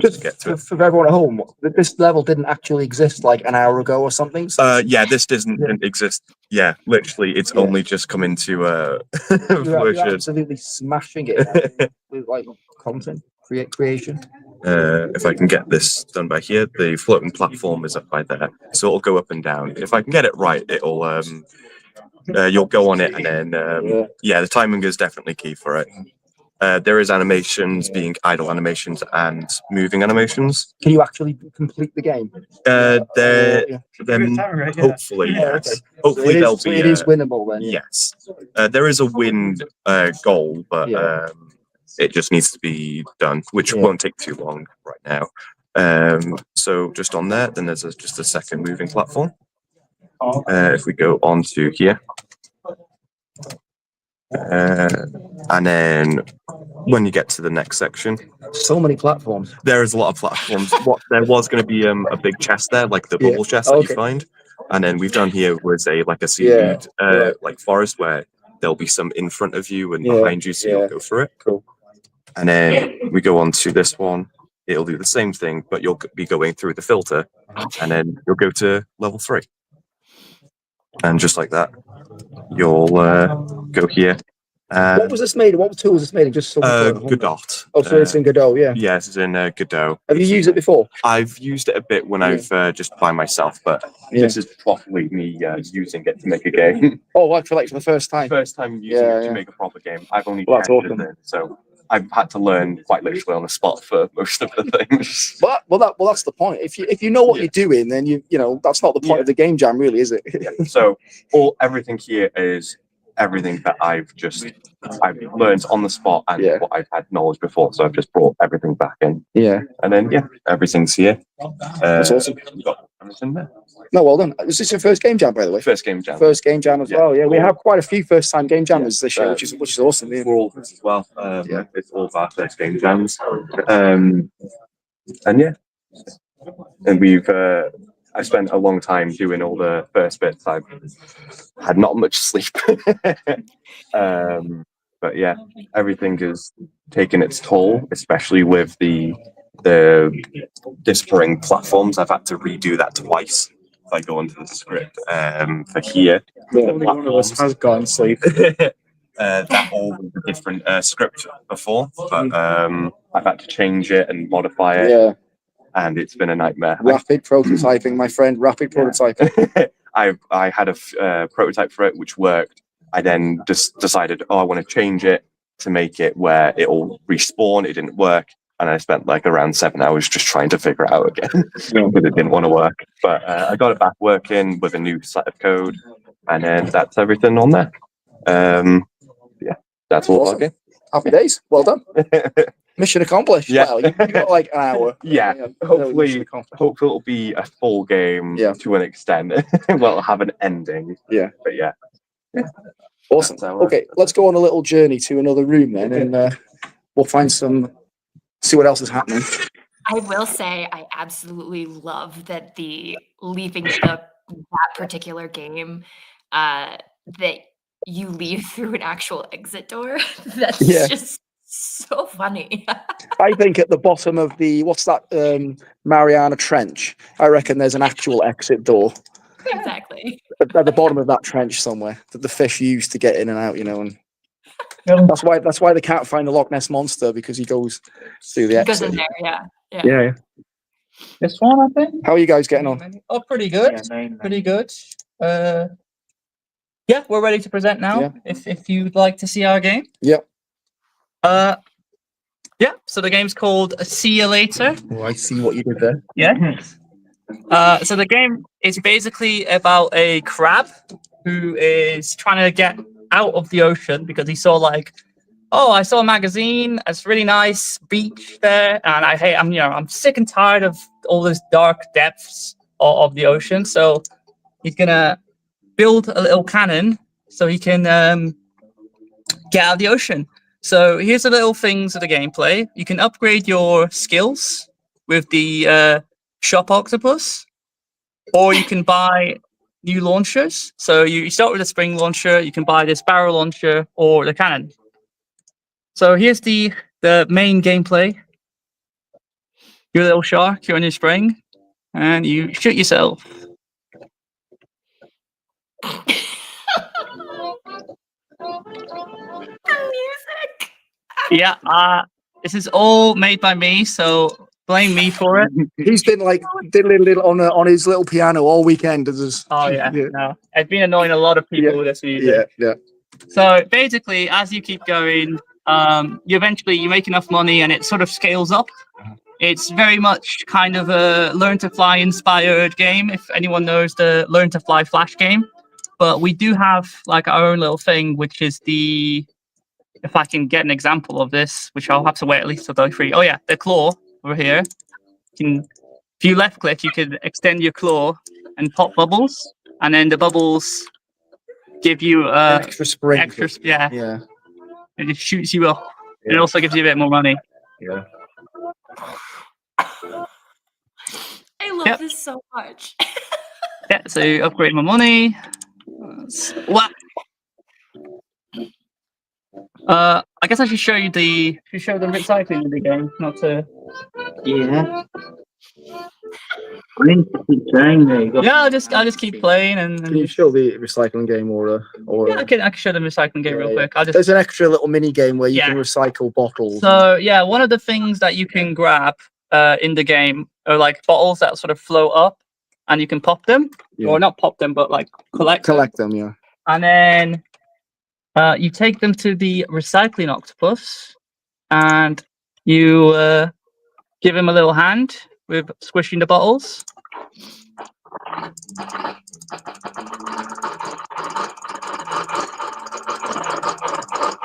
Just get to for everyone at home, this level didn't actually exist like an hour ago or something. So this didn't exist. Yeah, literally, it's only just come into you're absolutely smashing it with like content creation. If I can get this done by here, the floating platform is up by there, so it'll go up and down. If I can get it right, it'll you'll go on it, and then the timing is definitely key for it. There is animations being idle animations and moving animations. Can you actually complete the game? Hopefully, yes. Okay. Hopefully, so there'll be. It is winnable then. Yes, there is a win goal, but it just needs to be done, which won't take too long right now. So just on there, then there's just a second moving platform. If we go on to here. And then when you get to the next section, so many platforms. There is a lot of platforms. There was going to be a big chest there, like the bubble chest that you find, and then we've done here was a seaweed like forest where there'll be some in front of you and behind you, so you'll go through it. Cool. And then we go on to this one. It'll do the same thing, but you'll be going through the filter, and then you'll go to level 3. And just like that, you'll go here. What was this made? What tool was this made? Just Godot. Oh, so it's in Godot, yeah. Yes, it's in Godot. Have you used it before? I've used it a bit when I've just by myself, but this is properly me using it to make a game. Oh, like for the first time? First time using it to make a proper game. I've only that's awesome. So I've had to learn quite literally on the spot for most of the things. But that's the point. If you know what you're doing, then you know that's not the point of the game jam, really, is it? So everything here is everything that I've learned on the spot and what I've had knowledge before. So I've just brought everything back in. Yeah. And then everything's here. That's awesome. You've got everything there. No, well done. Was this your first game jam, by the way? First game jam. First game jam as well. Yeah, we have quite a few first-time game jammers this year, which is awesome. For all this as well. It's all of our first game jams. And we've. I spent a long time doing all the first bits. I've had not much sleep. But yeah, everything has taken its toll, especially with the disappearing platforms. I've had to redo that twice. If I go into the script for here, one of us has gone sleep. That all was a different script before, but I've had to change it and modify it. Yeah. and it's been a nightmare. Rapid prototyping, my friend. Rapid prototyping. I had a prototype for it which worked. I then just decided, I want to change it to make it where it'll respawn. It didn't work, and I spent like around 7 hours just trying to figure it out again because it didn't want to work. But I got it back working with a new set of code, and then that's everything on there. Yeah, that's all. Awesome. Happy days. Well done. Mission accomplished. Yeah. Well, you got like an hour. Yeah, hopefully it'll be a full game to an extent. Well, have an ending. Yeah. But yeah. Awesome. Okay, let's go on a little journey to another room then, and we'll see what else is happening. I will say I absolutely love that leaving that particular game, that you leave through an actual exit door. That's just so funny. I think at the bottom of what's that, Mariana Trench, I reckon there's an actual exit door. Exactly. At the bottom of that trench somewhere that the fish use to get in and out, and that's why they can't find the Loch Ness Monster, because he goes through the exit. Goes in there, yeah. Yeah. This one, I think. How are you guys getting on? Oh, pretty good. Pretty good. Yeah, we're ready to present now. Yeah. If you'd like to see our game. Yep. Yeah. So the game's called See You Later. Oh, I see what you did there. Yeah. So the game is basically about a crab who is trying to get out of the ocean because he saw I saw a magazine. It's really nice beach there, and I'm sick and tired of all those dark depths of the ocean. So he's gonna build a little cannon so he can get out of the ocean. So here's the little things of the gameplay. You can upgrade your skills with the shop octopus, or you can buy new launchers. So you start with a spring launcher, you can buy this barrel launcher or the cannon. So here's the main gameplay. You're a little shark, you're on your spring, and you shoot yourself. Music. Yeah, this is all made by me, so blame me for it. He's been diddling on his little piano all weekend. No, it's been annoying a lot of people with this music. Yeah. So basically, as you keep going, you make enough money, and it sort of scales up. It's very much kind of a Learn to Fly inspired game, if anyone knows the Learn to Fly Flash game. But we do have our own little thing, which is if I can get an example of this, which I'll have to wait at least till day 3. Oh yeah, the claw over here. If you left click, you can extend your claw and pop bubbles, and then the bubbles give you extra spring. Yeah. And it shoots you up. Yeah. It also gives you a bit more money. Yeah. I love this so much. Yeah, so you upgrade my money. What? I guess I should show you the recycling of the game, not to. Yeah. I need to keep playing there. Yeah, I'll just keep playing and. Can you show the recycling game or? Yeah, I can show the recycling game real quick. There's an extra little mini game where you can recycle bottles. So yeah, one of the things that you can grab in the game are bottles that sort of float up, and you can pop them, or not pop them, but collect them. Yeah. And then you take them to the recycling octopus, and you give him a little hand with squishing the bottles.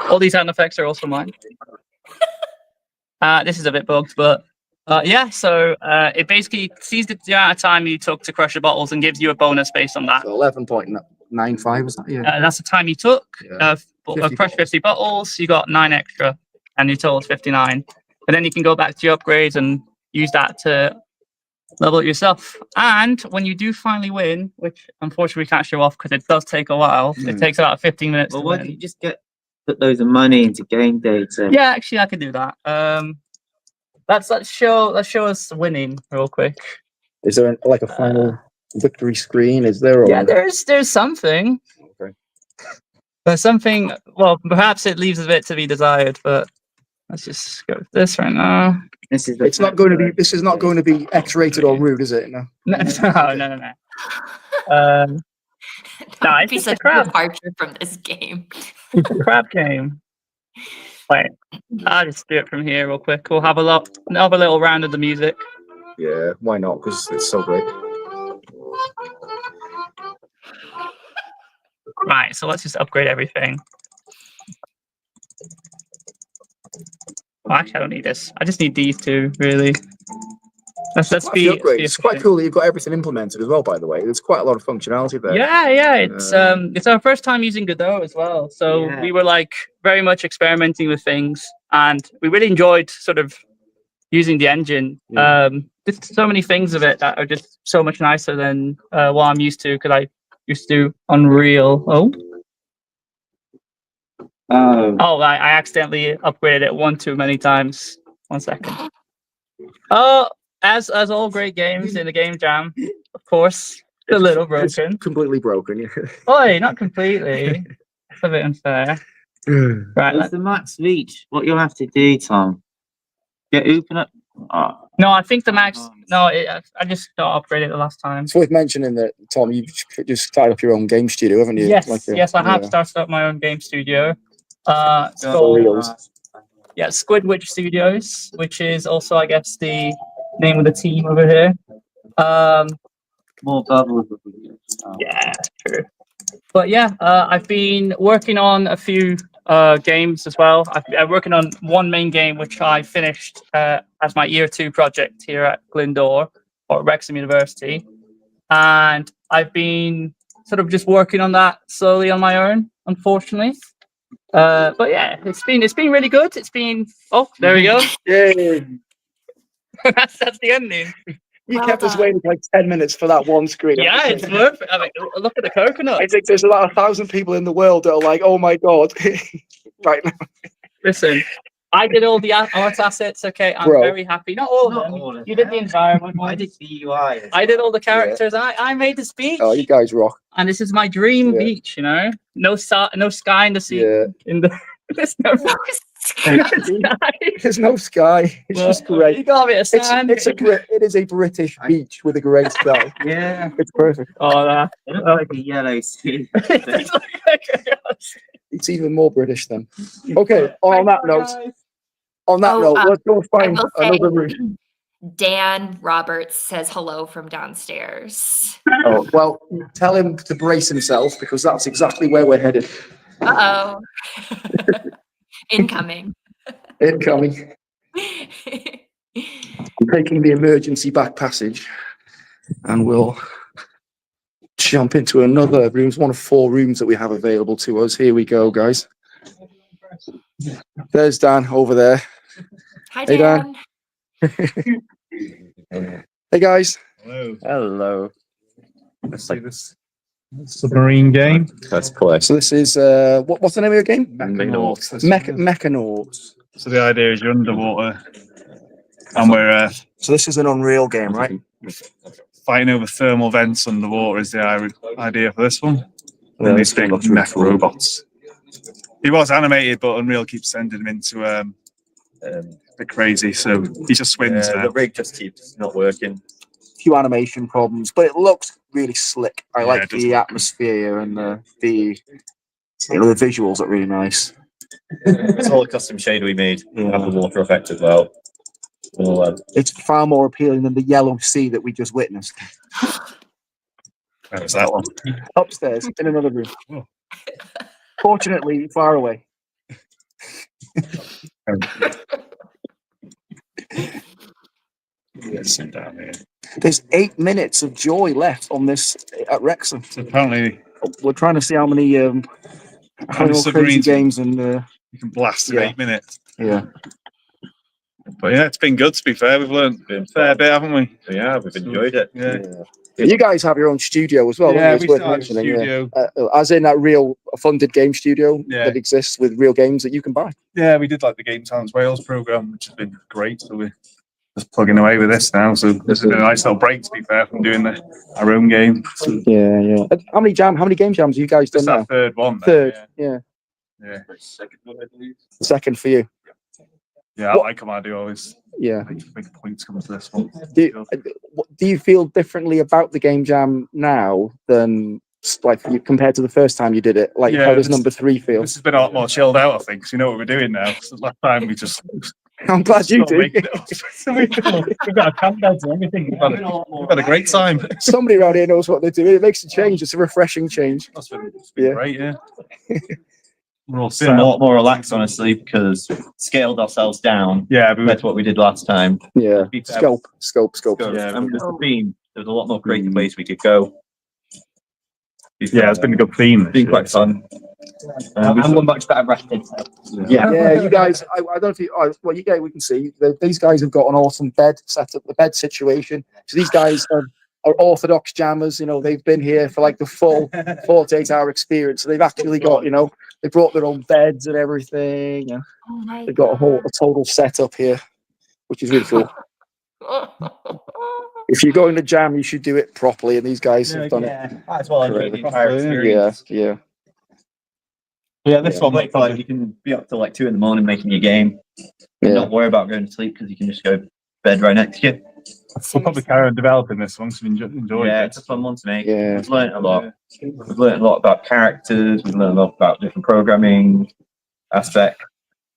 All these sound effects are also mine. This is a bit bugged, but yeah. So it basically sees the amount of time you took to crush the bottles and gives you a bonus based on that. So 11.95 is that? Yeah. That's the time you took. Crushed 50 bottles. You got 9 extra, and your total is 59. And then you can go back to your upgrades and use that to level it yourself. And when you do finally win, which unfortunately we can't show off because it does take a while. It takes about 15 minutes. Well, why don't you just put loads of money into game data? Yeah, actually, I could do that. Let's show us winning real quick. Is there a final victory screen? Is there? Yeah, there's something. Okay. There's something. Well, perhaps it leaves a bit to be desired, but Let's just go with this right now. This is It's not going to be. This is not going to be X-rated or rude, is it? No. No, no. Nah, That would it's be just a such a crab. departure from this game. It's a crab game. Wait, I'll just do it from here real quick. We'll have a little round of the music. Yeah, why not? Because it's so great. Right, so let's just upgrade everything. Oh, actually, I don't need this. I just need these two, really. Let's be. It's quite cool that you've got everything implemented as well. By the way, there's quite a lot of functionality there. Yeah. It's our first time using Godot as well, so we were like very much experimenting with things, and we really enjoyed sort of using the engine. There's so many things of it that are just so much nicer than what I'm used to, because I used to do Unreal. Oh, I accidentally upgraded it one too many times. 1 second. Oh, as all great games in the game jam, of course, it's a little broken. It's completely broken. Yeah. Oi, not completely. That's a bit unfair. Right. What's the max reach? What you'll have to do, Tom? Get open up. Oh. No, I think the max. No, I just not upgraded it the last time. It's worth mentioning that, Tom, you've just started up your own game studio, haven't you? Yes, I have started up my own game studio. It's called Squidwitch Studios, which is also, I guess, the name of the team over here. More bubbles. Yeah, true. But yeah, I've been working on a few games as well. I'm working on one main game which I finished as my year 2 project here at Glyndor or Wrexham University, and I've been sort of just working on that slowly on my own, unfortunately. But yeah, it's been really good. It's been there we go. Yay! that's the ending. You kept us waiting for like 10 minutes for that one screen. Yeah, it's worth it. I mean, look at the coconut. I think there's about 1,000 people in the world that are like, "Oh my god!" right now. Listen, I did all the art assets. Okay, I'm very happy. Not all of them. You did the environment. I did the UI. I did all the characters. I made this beach. Oh, you guys rock! And this is my dream beach. You know, no sky in the sea. Yeah. There's no sky. There's no sky. It's just great. You got me a sand. It is a British beach with a great sky. Yeah, it's perfect. Oh, that looks like a yellow sea. It's even more British then. Okay. On that note, let's go find another room. Dan Roberts says hello from downstairs. Oh, well, tell him to brace himself because that's exactly where we're headed. Uh-oh. Incoming. Incoming. I'm taking the emergency back passage and we'll jump into another room. It's one of 4 rooms that we have available to us. Here we go, guys. There's Dan over there. Hi, hey, Dan. Hey, guys. Hello. Let's see this. Submarine game. Let's play. So this is what's the name of your game? Mechanauts. Mechanauts. So the idea is you're underwater, and we're so this is an Unreal game, right? Fighting over thermal vents underwater is the idea for this one. And then these big mech robots. He was animated, but Unreal keeps sending him into a bit crazy, so he just swims now. The rig just keeps not working. Few animation problems, but it looks really slick. I like the atmosphere and the visuals are really nice. It's all a custom shader we made. We have the water effect as well. It's far more appealing than the yellow sea that we just witnessed. Where was that one? Upstairs in another room. Oh. Fortunately, far away. Down here. There's 8 minutes of joy left on this at Wrexham. So apparently, we're trying to see how many crazy games and you can blast in 8 minutes. Yeah. But yeah, it's been good. To be fair, we've learned a fair bit, haven't we? Yeah, we've enjoyed it. Yeah. You guys have your own studio as well. Yeah, we started a studio. As in that real funded game studio that exists with real games that you can buy. Yeah, we did like the Game Talents Wales program, which has been great. So we're just plugging away with this now. So this has been a nice little break, to be fair, from doing our own game. Yeah. How many game jams have you guys done now? That third one. Third, yeah. Second one, I believe. The second for you. Yeah, I like Amadi always. Yeah. Big points coming to this one. Do you feel differently about the game jam now than compared to the first time you did it? Like, how does number 3 feel? This has been a lot more chilled out, I think, because you know what we're doing now. So last time we just. I'm glad you do. We've got a countdown to everything. We've had a great time. Somebody around here knows what they're doing. It makes a change. It's a refreshing change. That's been great, yeah. We're all It's been a lot more relaxed, honestly, because scaled ourselves down. Yeah, compared to what we did last time. Yeah, scope. Yeah, and with the theme, there's a lot more creative ways we could go. Yeah, it's been a good theme. It's been quite fun. I'm much better rested. Yeah, you guys. I don't know if you. Well, you guys, we can see these guys have got an awesome bed set up, the bed situation. So these guys are orthodox jammers. You know, they've been here for like the full 48-hour experience. So they've actually got, you know, they brought their own beds and everything. And they've got a total setup here, which is really cool. If you're going to jam, you should do it properly, and these guys have done it. As well enjoy the entire experience. Yeah. Yeah, this one makes like you can be up till like 2 a.m. making your game. And not worry about going to sleep because you can just go to bed right next to you. We'll probably carry on developing this one, so we enjoy it. Yeah, it's a fun one to make. Yeah. We've learned a lot. We've learned a lot about characters. We've learned a lot about different programming aspects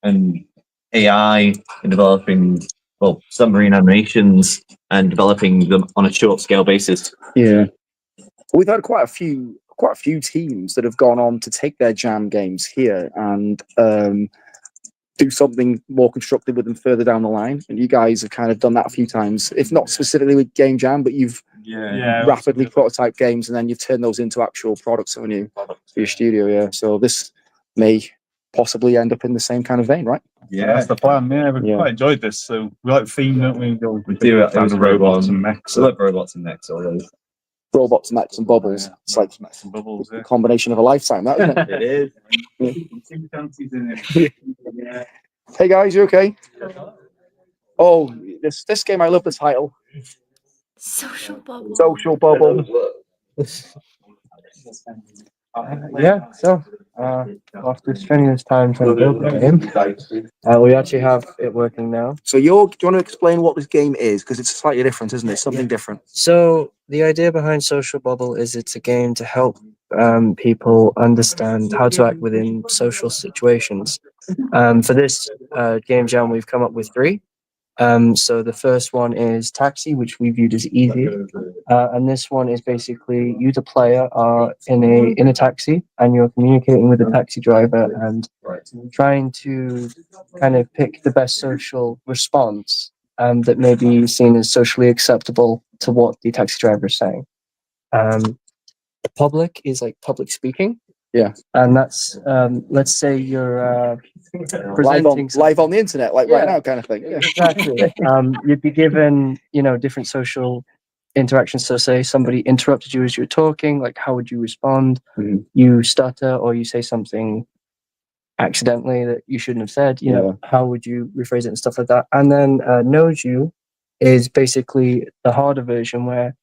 and AI and developing submarine animations and developing them on a short scale basis. Yeah, we've had quite a few teams that have gone on to take their jam games here and do something more constructive with them further down the line. And you guys have kind of done that a few times, if not specifically with game jam, but you've rapidly prototyped games and then you've turned those into actual products, haven't you, for your studio? Yeah. So this may possibly end up in the same kind of vein, right? Yeah, that's the plan. Yeah, we've quite enjoyed this. So we like the theme, don't we? We do it as robots and mechs. We like robots and mechs, all those. Robots, mechs, and bubbles. It's like a combination of a lifetime, that, isn't it? It is. Hey guys, you okay? Oh, this game, I love the title. Social bubble. Social bubble. Yeah, so after spending this time trying to build the game, we actually have it working now. So do you want to explain what this game is? Because it's slightly different, isn't it? Something different. So the idea behind Social Bubble is it's a game to help people understand how to act within social situations. For this game jam, we've come up with 3. So the first one is Taxi, which we viewed as easy, and this one is basically you, the player, are in a taxi and you're communicating with the taxi driver and trying to kind of pick the best social response that may be seen as socially acceptable to what the taxi driver is saying. Public is like public speaking. Yeah, and that's let's say you're presenting live on the internet, like right now, kind of thing. Yeah. Exactly. You'd be given, different social interactions. So, say somebody interrupted you as you were talking, like how would you respond? Mm-hmm. You stutter or you say something accidentally that you shouldn't have said. How would you rephrase it and stuff like that? And then knows you is basically the harder version where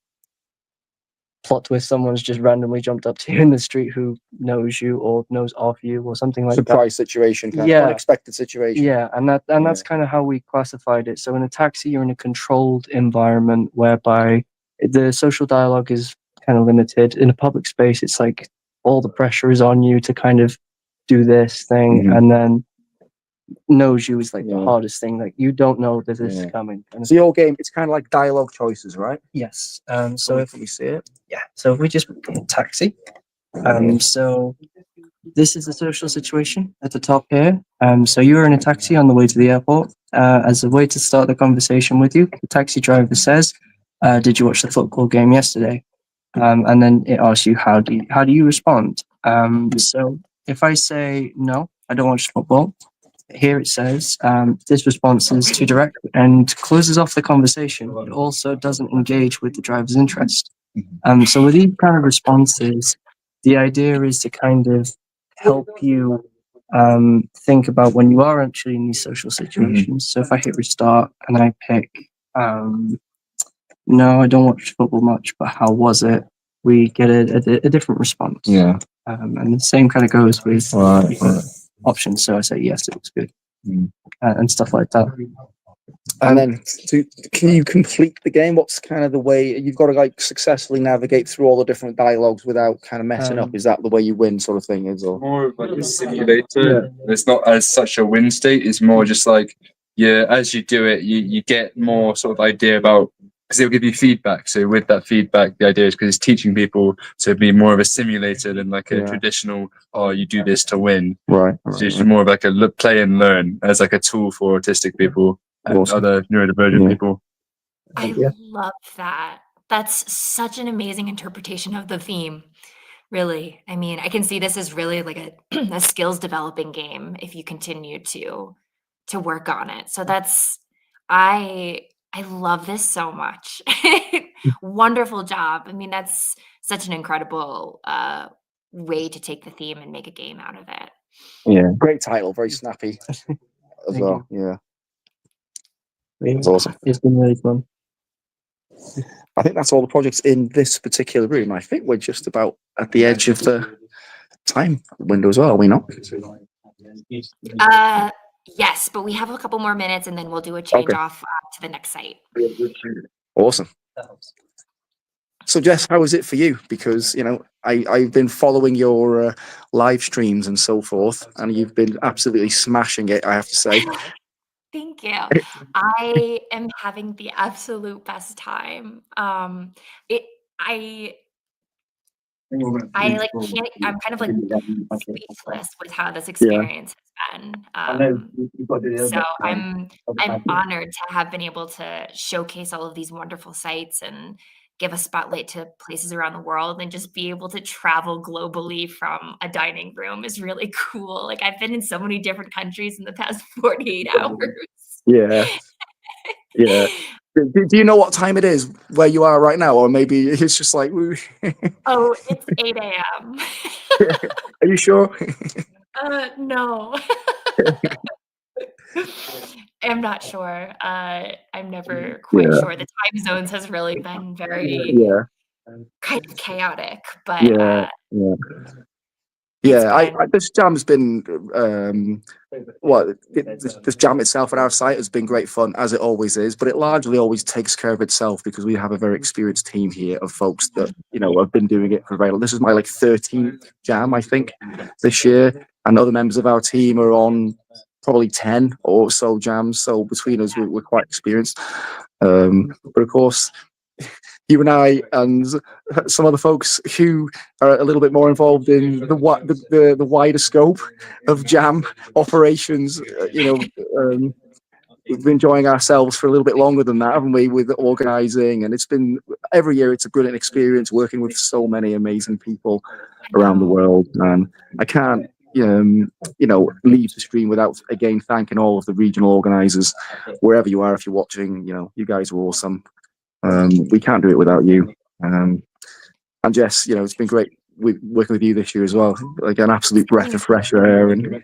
plot twist, someone's just randomly jumped up to you in the street who knows you or knows of you or something like that. Surprise situation, kind of unexpected situation. Yeah, and that's kind of how we classified it. So in a taxi, you're in a controlled environment whereby the social dialogue is kind of limited. In a public space, it's like all the pressure is on you to kind of do this thing, and then knows you is like the hardest thing. Like you don't know that this is coming. And so your game, it's kind of like dialogue choices, right? Yes. So if we see it, so if we just taxi, so this is the social situation at the top here. So you're in a taxi on the way to the airport. As a way to start the conversation with you, the taxi driver says, "Did you watch the football game yesterday?" And then it asks you, how do you respond? So if I say no, I don't watch football. Here it says this response is too direct and closes off the conversation. It also doesn't engage with the driver's interest. So with these kind of responses, the idea is to kind of help you think about when you are actually in these social situations. So if I hit restart and I pick, no, I don't watch football much, but how was it? We get a different response. Yeah. And the same kind of goes with options. So I say, yes, it was good. and stuff like that. And then, can you complete the game? What's kind of the way you've got to like successfully navigate through all the different dialogues without kind of messing up? Is that the way you win, sort of thing? Is or more of like a simulator? It's not as such a win state. It's more just like as you do it, you get more sort of idea about, because it'll give you feedback. So with that feedback, the idea is because it's teaching people to be more of a simulator than like a traditional, you do this to win. Right. So it's more of like a play and learn as like a tool for autistic people and other neurodivergent people. I love that. That's such an amazing interpretation of the theme. Really. I mean, I can see this as really like a skills developing game if you continue to work on it. So I love this so much. Wonderful job. I mean, that's such an incredible way to take the theme and make a game out of it. Yeah, great title, very snappy as well. Yeah, it's awesome. It's been really fun. I think that's all the projects in this particular room. I think we're just about at the edge of the time window as well, are we not? Yes, but we have a couple more minutes and then we'll do a change off to the next site. Awesome. So Jess, how is it for you? Because, I've been following your live streams and so forth, and you've been absolutely smashing it, I have to say. Thank you. I am having the absolute best time. I'm kind of like speechless with how this experience has been. So I'm honored to have been able to showcase all of these wonderful sites and give a spotlight to places around the world, and just be able to travel globally from a dining room is really cool. Like, I've been in so many different countries in the past 48 hours. Yeah. Yeah. Do you know what time it is where you are right now? Or maybe it's just like... Oh, it's 8 a.m. Are you sure? No. I'm not sure. I'm never quite sure. The time zones has really been very kind of chaotic, but this jam's been this jam itself at our site has been great fun, as it always is, but it largely always takes care of itself because we have a very experienced team here of folks that have been doing it for very long. This is my 13th jam, I think, this year, and other members of our team are on probably 10 or so jams, so between us we're quite experienced, but of course you and I and some other folks who are a little bit more involved in the wider scope of jam operations, we've been enjoying ourselves for a little bit longer than that, haven't we, with organising, and it's been every year it's a brilliant experience working with so many amazing people around the world, and I can't leave the stream without again thanking all of the regional organisers, wherever you are, if you're watching, you guys are awesome. We can't do it without you. And Jess, it's been great working with you this year as well. Like an absolute breath of fresh air. And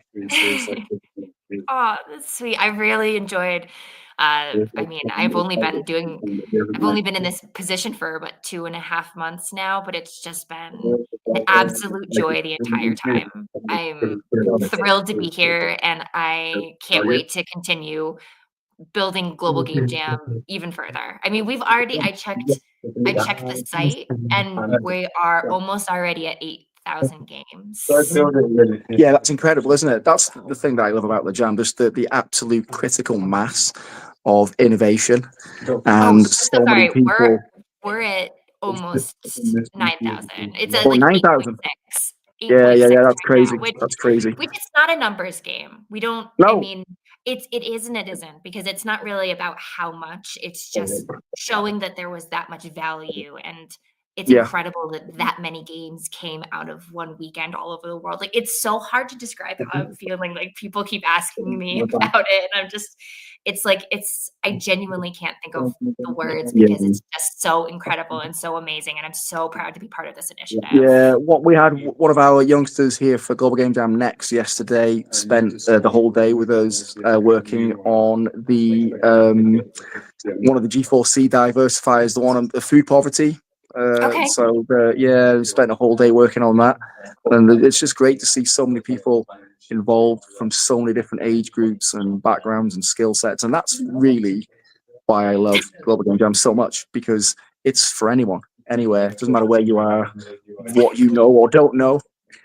oh, that's sweet. I really enjoyed. I mean, I've only been in this position for about 2.5 months now, but it's just been an absolute joy the entire time. I'm thrilled to be here, and I can't wait to continue building Global Game Jam even further. I mean, I checked the site, and we are almost already at 8,000 games. Yeah, that's incredible, isn't it? That's the thing that I love about the jam, just the absolute critical mass of innovation, and many people. We're at almost 9,000. It's at 9,000. 8.6. Yeah, that's crazy. That's crazy. Which is not a numbers game. We don't. No. I mean, it is and it isn't, because it's not really about how much. It's just showing that there was that much value, and it's incredible that many games came out of one weekend all over the world. Like, it's so hard to describe how I'm feeling. Like, people keep asking me about it, and I genuinely can't think of the words, because it's just so incredible and so amazing, and I'm so proud to be part of this initiative. Yeah, we had one of our youngsters here for Global Game Jam Next yesterday spent the whole day with us working on the one of the G4C diversifiers, the one on the food poverty. So we spent a whole day working on that, and it's just great to see so many people involved from so many different age groups and backgrounds and skill sets. And that's really why I love Global Game Jam so much, because it's for anyone, anywhere. It doesn't matter where you are, what you know or don't know.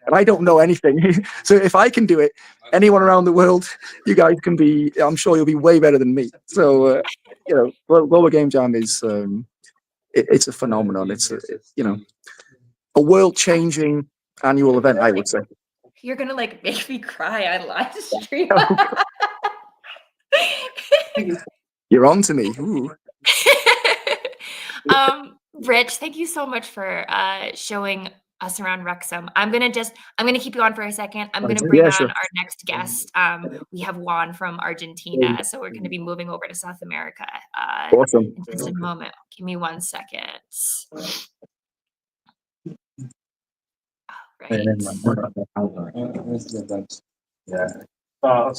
And I don't know anything. So if I can do it, anyone around the world, you guys can be, I'm sure you'll be way better than me. So, Global Game Jam is, it's a phenomenon. It's, a world-changing annual event, I would say. You're gonna like make me cry on live stream. You're on to me. Ooh. Rich, thank you so much for showing us around Wrexham. I'm gonna keep you on for a second. I'm gonna bring on our next guest. We have Juan from Argentina, so we're gonna be moving over to South America awesome. in just a moment. Give me 1 second. Right. Yeah. All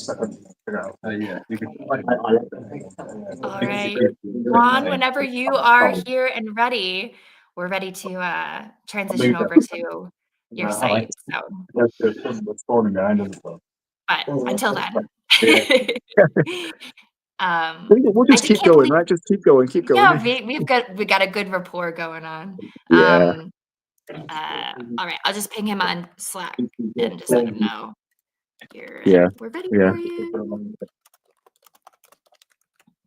right, Juan, whenever you are here and ready, we're ready to transition over to your site. So, but until then, we'll just keep going, right? Just keep going, keep going. Yeah, we got a good rapport going on. Yeah. All right, I'll just ping him on Slack and just let him know. We're ready for you.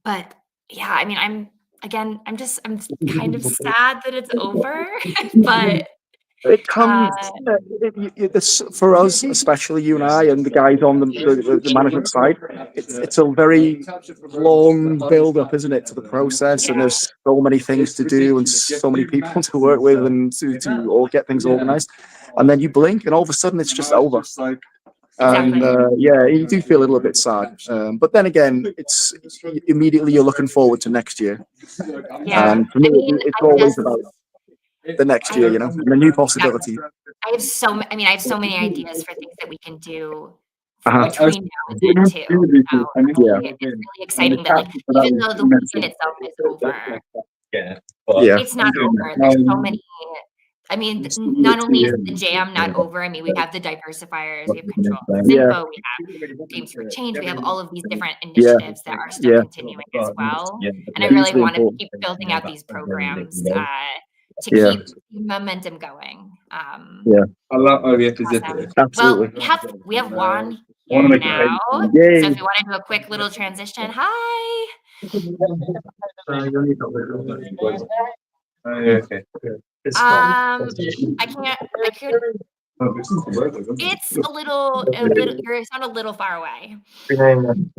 But yeah, I mean, I'm kind of sad that it's over, but it comes for us, especially you and I and the guys on the management side. It's a very long build up, isn't it, to the process? And there's so many things to do and so many people to work with and to all get things organized. And then you blink, and all of a sudden it's just over. And you do feel a little bit sad, but then again, it's immediately you're looking forward to next year. Yeah, and for me, it's always about the next year, and the new possibility. I have so many ideas for things that we can do between now and then too. It's really exciting that, like, even though the weekend itself is over, it's not over. There's so many. I mean, not only is the jam not over, I mean, we have the diversifiers, we have Control Info, we have Games for Change, we have all of these different initiatives that are still continuing as well. And I really want to keep building out these programs to keep momentum going. I love Absolutely. Well, we have Juan here now. So if you want to do a quick little transition, hi. Okay. I could. It's a little. You sound a little far away. Try again.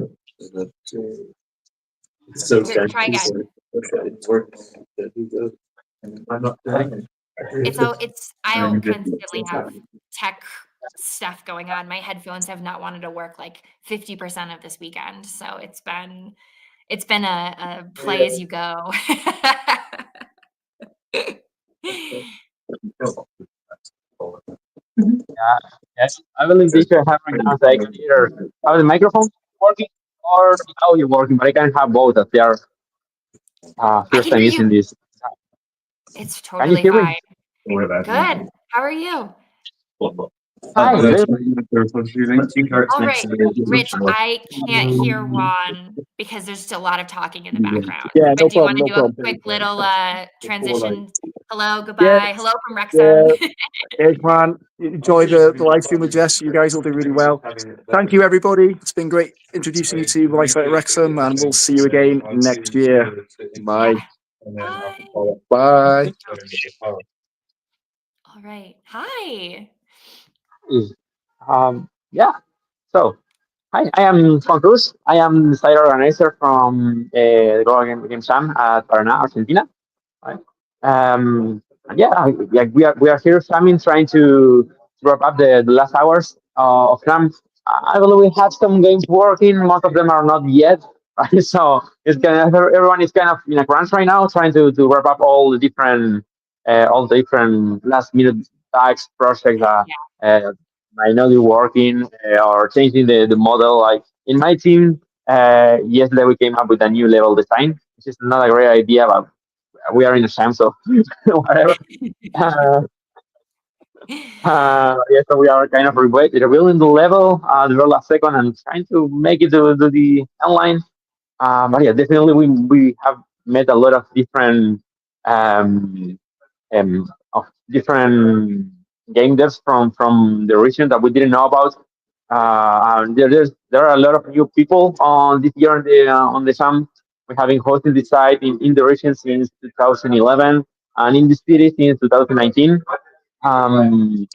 I don't constantly have tech stuff going on. My headphones have not wanted to work like 50% of this weekend, so it's been a play as you go. Yes. I believe this year having now like either have the microphone working or the audio working, but I can have both as they are first time using this. It's totally fine. Good. How are you? Hi. All right, Rich, I can't hear Juan because there's still a lot of talking in the background. Yeah, but do you want to do a problem. quick little transition? Hello, goodbye. Hello from Wrexham. Hey, man, enjoy the live stream with Jess. You guys will do really well. Thank you, everybody. It's been great introducing you to Lifesite Wrexham, and we'll see you again next year. Bye. Bye. All right. Hi. Yeah. So, hi, I am Juan Cruz. I am the site organizer from the Global Game Jam at Paraná, Argentina. Right. And we are here trying to wrap up the last hours of Jam. I believe we have some games working. Most of them are not yet. Right? So everyone is kind of in a crunch right now, trying to wrap up all the different last minute tags projects that might not be working or changing the model. Like in my team, yesterday we came up with a new level design, which is not a great idea, but we are in a jam, so whatever. Yeah, so we are kind of rebuilding the level, the very last second, and trying to make it to the online. But yeah, definitely we have met a lot of different um, different game devs from the region that we didn't know about. And there are a lot of new people on this year on the SAM. We have been hosting the site in the region since 2011 and in the city since 2019. Um,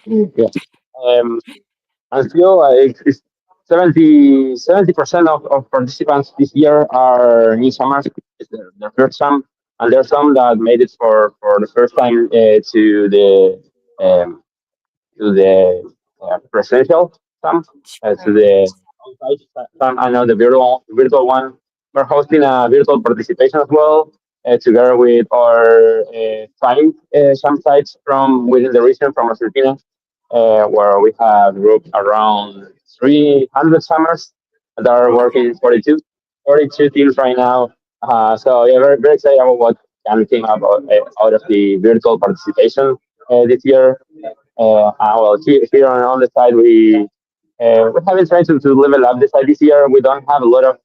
yeah. Um, and still, it's 70% of participants this year are newcomers. It's their first time, and there's some that made it for the first time um, to the presidential some to the on-site some. I know the virtual one. We're hosting a virtual participation as well, together with our five some sites from within the region from Argentina, where we have group around 300 summers that are working in 42 teams right now. So yeah, very excited about what came out of the virtual participation this year. Well, here on the side, we haven't tried to level up the side this year. We don't have a lot of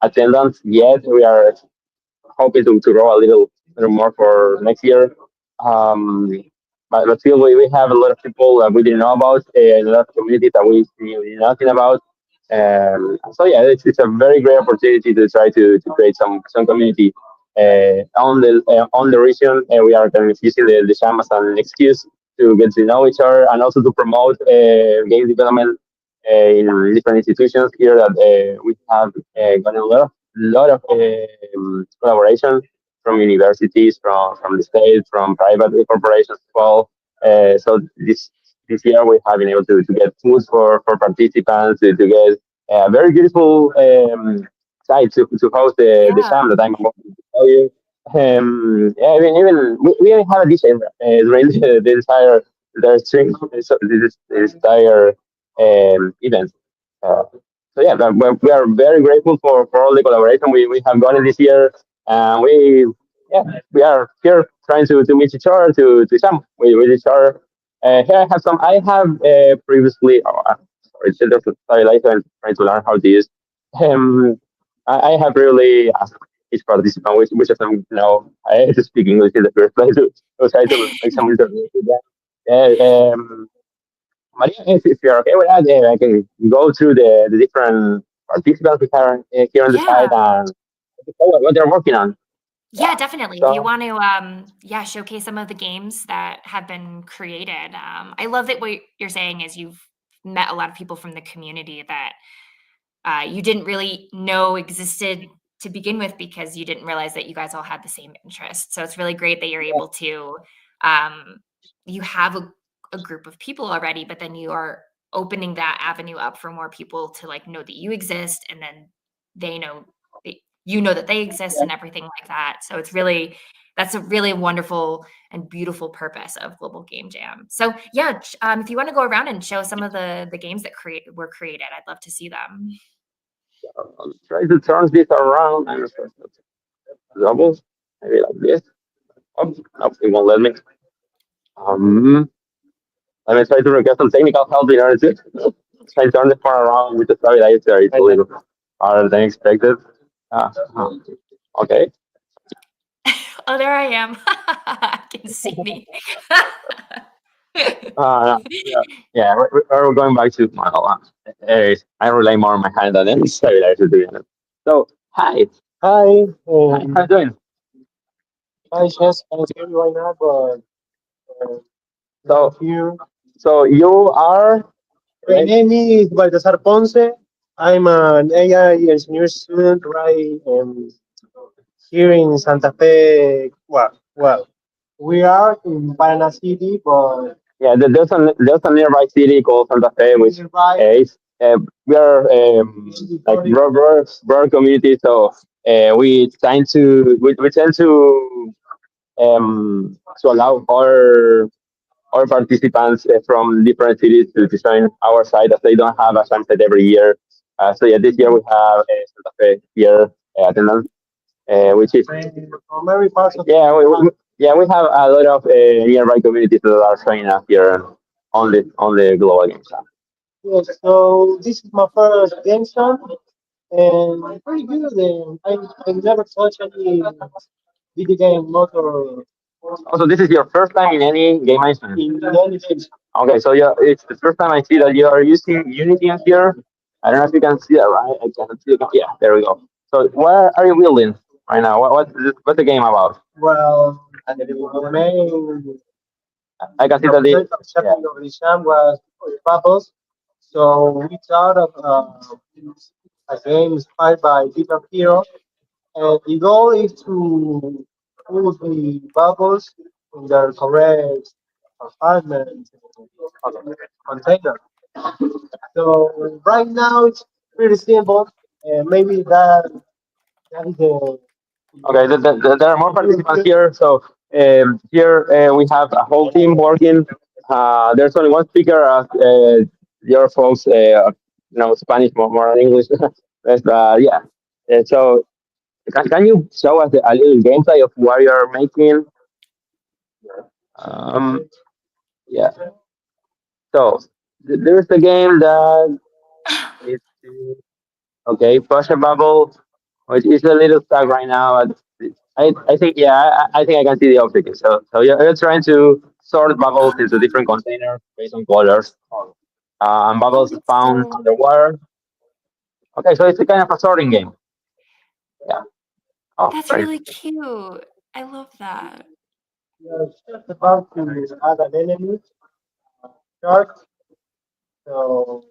attendance yet. We are hoping to grow a little more for next year. Um, but still, we have a lot of people that we didn't know about, a lot of communities that we knew nothing about. So yeah, it's a very great opportunity to try to create some community on the region. We are kind of using the Sham as an excuse to get to know each other and also to promote game development in different institutions here that we have gotten a lot of collaboration from universities, from the state, from private corporations as well. So this year we have been able to get food for participants, to get a very beautiful site to host the SAM that I'm about to tell you. Yeah, even we even have a DJ during the entire the stream, so this entire event. Uh, so yeah, we are very grateful for all the collaboration we have gotten this year. We yeah we are here trying to meet each other to some with each other. Here I have some. I have previously. Sorry, there's a stabilizer and trying to learn how to use. Um, I have really asked each participant which of them know I had to speak English in the first place. So try to make some interview with that. Maria, if you're okay with that, I can go through the different participants we have here on the side Yeah. and what they're working on. Yeah, definitely. If you So, want to, yeah, showcase some of the games that have been created. I love that what you're saying is you've met a lot of people from the community that you didn't really know existed to begin with because you didn't realize that you guys all had the same interests. So it's really great that you're able to, um, you have a group of people already, but then you are opening that avenue up for more people to like know that you exist, and then they know that you know that they exist and everything like that. So it's really that's a really wonderful and beautiful purpose of Global Game Jam. So yeah, if you want to go around and show some of the games that were created, I'd love to see them. I'll try to turn this around and double, maybe like this. Oops, nope, it won't let me. Um, Let me try to get some technical help in order to try to turn the phone around with the stabilizer. It's a little harder than expected. Um, okay. Oh, there I am. Can see me. Yeah, we're going back to my I rely more on my hand than any stabilizer to be honest. So, hi. Hi. How you doing? I just can't hear you right now, but so Here. so you are My name is Baltasar Ponce. I'm an AI engineer student right here in Santa Fe. We are in Paraná City, but yeah, there's a nearby city called Santa Fe, which is we are like rural community, so we tend to allow our participants from different cities to join our site as they don't have a sunset every year. So yeah, this year we have Santa Fe here attendance. which is From every part of yeah, we have a lot of nearby communities that are showing up here on the global game. Yes, so this is my first game show, and pretty good. And I never touched any video game motor Also, this is your first time in any game I stream. in any game. Okay, so yeah, it's the first time I see that you are using Unity in here. I don't know if you can see that, right? I can see it. Yeah, there we go. So, what are you building right now? What's the game about? Well, the main I can see that objective of the jam was bubbles. So we thought of a game inspired by different heroes, and the goal is to put the bubbles in their correct compartment container. So right now it's pretty simple, and maybe that is the Okay, there are more participants here. So here we have a whole team working. There's only one speaker. Your folks, know Spanish more than English. But, yeah. So can you show us a little gameplay of what you're making? Um, yeah. So there's the game that is okay. Push a bubble, which is a little stuck right now. But I think yeah, I think I can see the objective. So you're trying to sort bubbles into different containers based on colors. And bubbles found underwater. Okay, so it's a kind of a sorting game. Yeah. Oh, That's very really cute. I love that. you're just about to add an enemy shark. So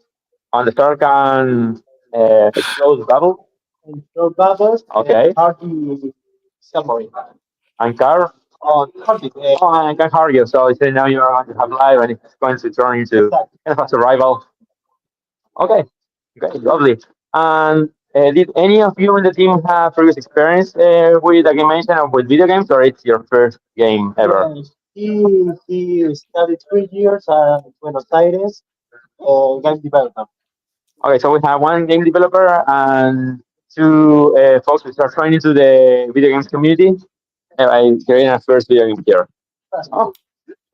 on the shark can explode the bubble. and throw bubbles. Okay. And party submarine. And car. Party. Oh, and I can hurt you. So it's now you're going to have life and it's going to turn into kind of a survival. Okay. Great. Lovely. And did any of you in the team have previous experience with animation or with video games, or it's your first game ever? Yes. He studied 3 years at Buenos Aires, game development. Okay, so we have one game developer and two folks who are trying into the video games community by creating a first video game here. Oh,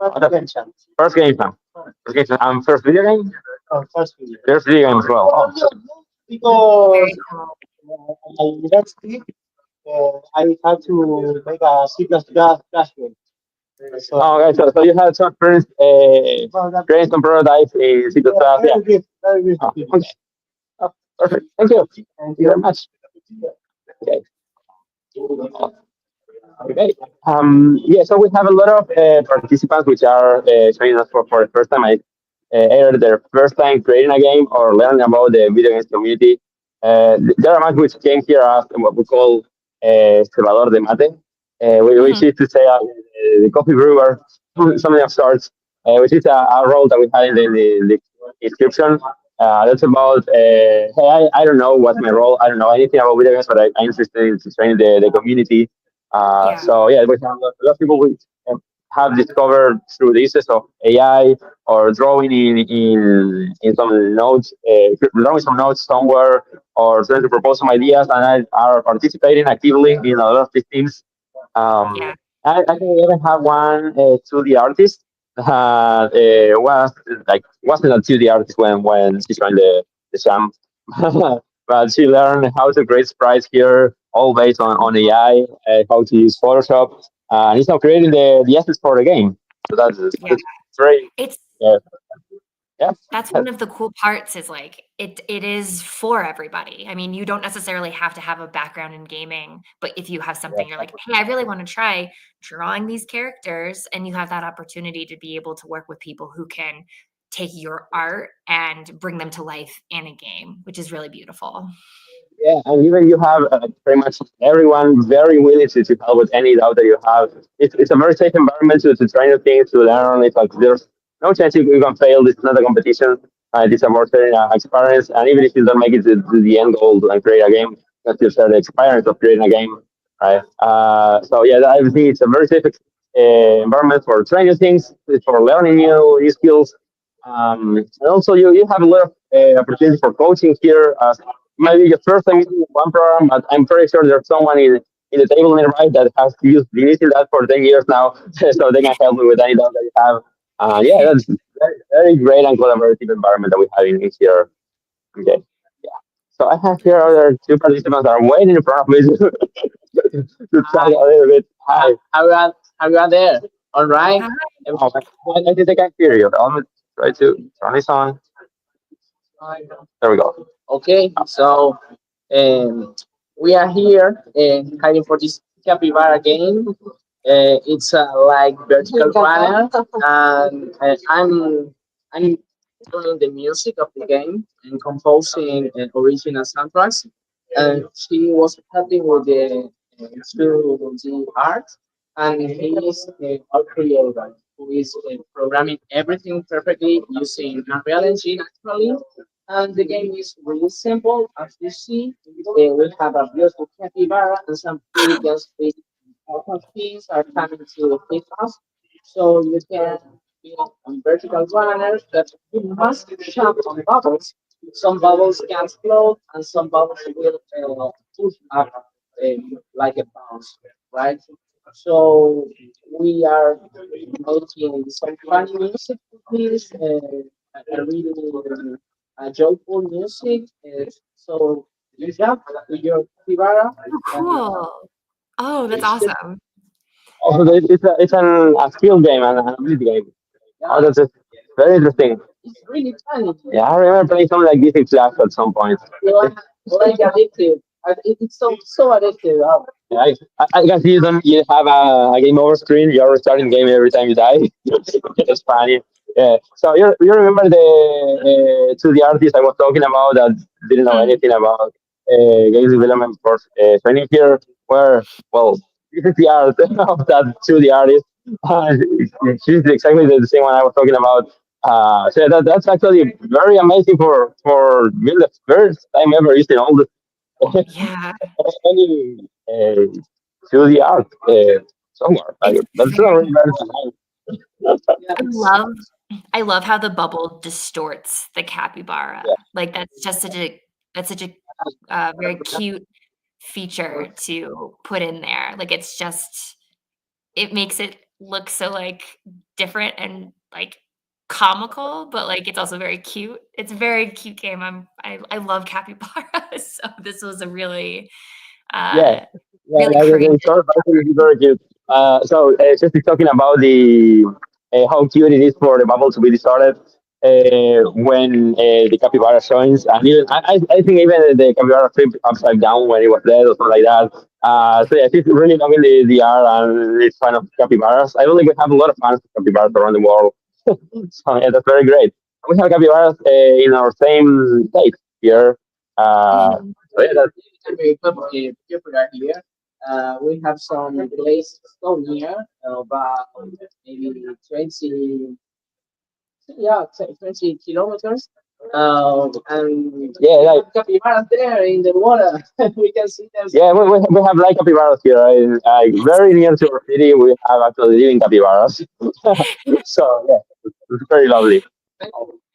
First game chance. first game plan. First game plan. And first video game? First video. First video game as well. Oh. Because I left it, I had to make a C++ flash game. So, Oh, okay, so you had some first creating some prototypes in C++. Yeah. very good, very good. Oh, okay. Oh, perfect. Thank you. Thank you very much. Okay. Okay. Yeah, so we have a lot of participants which are joining us for the first time. Either their first time creating a game or learning about the video games community. There are much which came here as what we call cebador de mate, which is to say the coffee brewer, something of sorts, which is a role that we had in the description. That's about, hey, I don't know what's my role. I don't know anything about video games, but I'm interested in training the community. So yeah, we have a lot of people who have discovered through the uses of AI or drawing in some notes, drawing some notes somewhere, or trying to propose some ideas, and are participating actively in a lot of these teams. I think we even have one 2D artist that wasn't a 2D artist when she joined the jam, but she learned how to create sprites here, all based on AI, how to use Photoshop, and he's now creating the assets for the game. So that's very It's yeah. That's one of the cool parts is like it is for everybody. I mean, you don't necessarily have to have a background in gaming, but if you have something you're like, "Hey, I really want to try drawing these characters," and you have that opportunity to be able to work with people who can take your art and bring them to life in a game, which is really beautiful. Yeah, and even you have pretty much everyone very willing to help with any doubt that you have. It's a very safe environment to try new things, to learn. It's like there's no chance you can fail. This is not a competition. It's a more sharing experience. And even if you don't make it to the end goal and create a game, that's still share the experience of creating a game, right? So yeah, I think it's a very safe environment for trying new things, for learning new skills. And also you have a lot of opportunity for coaching here. Maybe your first time using one program, but I'm pretty sure there's someone in the table on the right that has used been using that for 10 years now, so they can help me with any doubt that you have. Yeah, that's very, very great and collaborative environment that we have in here. Okay. Yeah. So I have here other two participants that are waiting in front of me to try a little bit. Hi. How you are there? All right. Oh, I think I can hear you. I'll try to turn this on. There we go. Okay, so we are here hiding for this capybara game. It's like vertical runner, and I'm doing the music of the game and composing original soundtracks. And she was helping with the 2D art, and he is our creator who is programming everything perfectly using Unreal Engine actually. And the game is really simple. As you see, we have a beautiful capybara and some pretty girls with things are coming to pick us. So you can build a vertical runner that you must jump on bubbles. Some bubbles can float and some bubbles will push up like a bounce, right? So we are making some funny music with this, a really joyful music. So you jump with your capybara. Oh, cool. Oh, that's And awesome. also, a skill game and an ability game. Oh, that's very interesting. It's really funny. Yeah, I remember playing something like this in class at some point. Yeah, like addictive. It's so addictive. Yeah, I can see you have a game over screen. You're restarting the game every time you die. It's funny. Yeah. So you remember the to the artist I was talking about that didn't know anything about games development for training here, where well this is the art of that to the artist. Uh, she's exactly the same one I was talking about. So that's actually very amazing for being the first time ever using all the Yeah, any to the art somewhere. Like, it's that's not really very bad. cool. I love I love how the bubble distorts the capybara. Like that's such a very cute feature to put in there. Like it's just it makes it look so like different and like comical, but like it's also very cute. It's a very cute game. I love capybaras, so this was a really Yeah, yeah, really yeah, creative. the short version is very cute. Just talking about the how cute it is for the bubble to be distorted when the capybara joins, and even I think even the capybara flipped upside down when it was dead or something like that. So yeah, she's really loving the art and it's fan of capybaras. I believe we have a lot of fans of capybaras around the world. So yeah, that's very great. We have capybaras in our same state here. Mhm. So yeah, that's Very popular here. We have some glazed stone here, about maybe 20, yeah, 20 kilometers. And yeah, like capybaras there in the water. We can see them. yeah, we have like capybaras here. Very near to our city, we have actually living capybaras. So yeah, it's very lovely.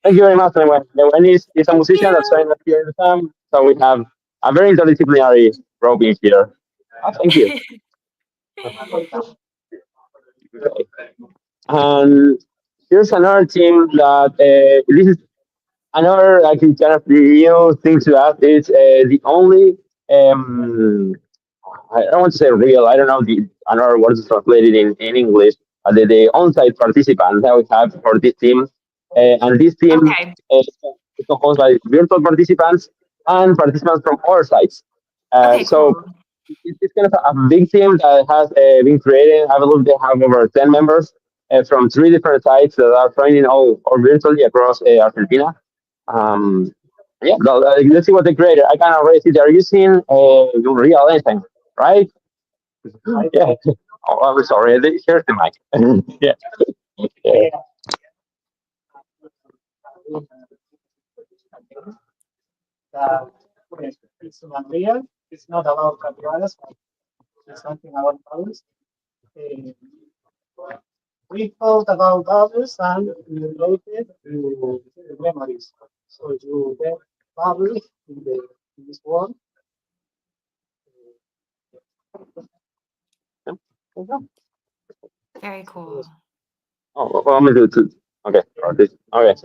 Thank you very much. And when is a musician that's trying to here in the town, so we have a very interdisciplinary group in here. Thank you. And here's another team that this is another like kind of new thing to ask is the only I don't want to say real. I don't know the another word to translate it in English. The on-site participant that we have for this team, and this team Okay. is composed by virtual participants and participants from our sites. Okay, So cool. it's kind of a big team that has been created. I believe they have over 10 members from 3 different sites that are training all or virtually across Argentina. Um, yeah, let's see what they created. I can already see they're using Unreal Engine, right? Yeah. Oh, I'm sorry. Here's the mic. Yeah. Yeah. It's unreal. It's not about capybaras, but it's something about others. Uh, we thought about others and related to memories. So you get bubbles in this world. Very cool. Oh, well, I'm gonna do it too. Okay. Or this. Okay.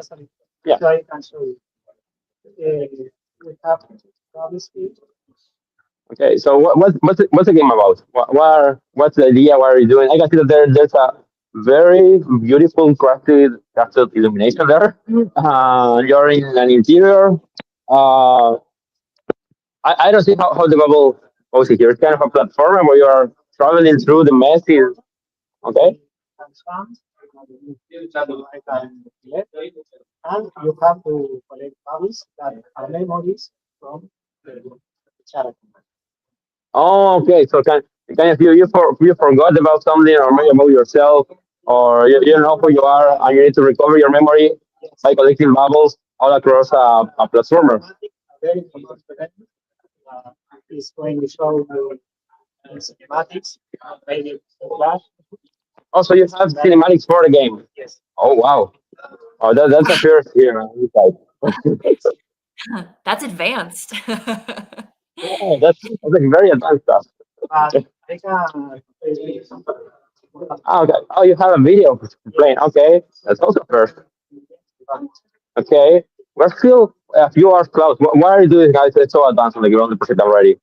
Yeah. So I can show you. We have obviously Okay. So what's the game about? What's the idea? What are you doing? I can see that there's a very beautiful crafted illumination there. You're in an interior. Uh, I don't see how the bubble goes here. It's kind of a platform where you are traveling through the messes. Okay. transforms, you have to write down the left, and you have to collect values that are memories from the character. Oh, okay. So kind of you forgot about something or maybe about yourself or you don't know who you are and you need to recover your memory by collecting bubbles all across a platformer. Very important event is going to show you cinematics, maybe flash. Also, you have cinematics for the game. Yes. Oh wow. Oh, that's a first here on this side. That's advanced. Yeah, that's like very advanced stuff. I can Oh, okay. Oh, you have a video playing. Okay, that's also first. Okay, we're still a few hours close. What are you doing, guys? It's so advanced on the game. 100% already.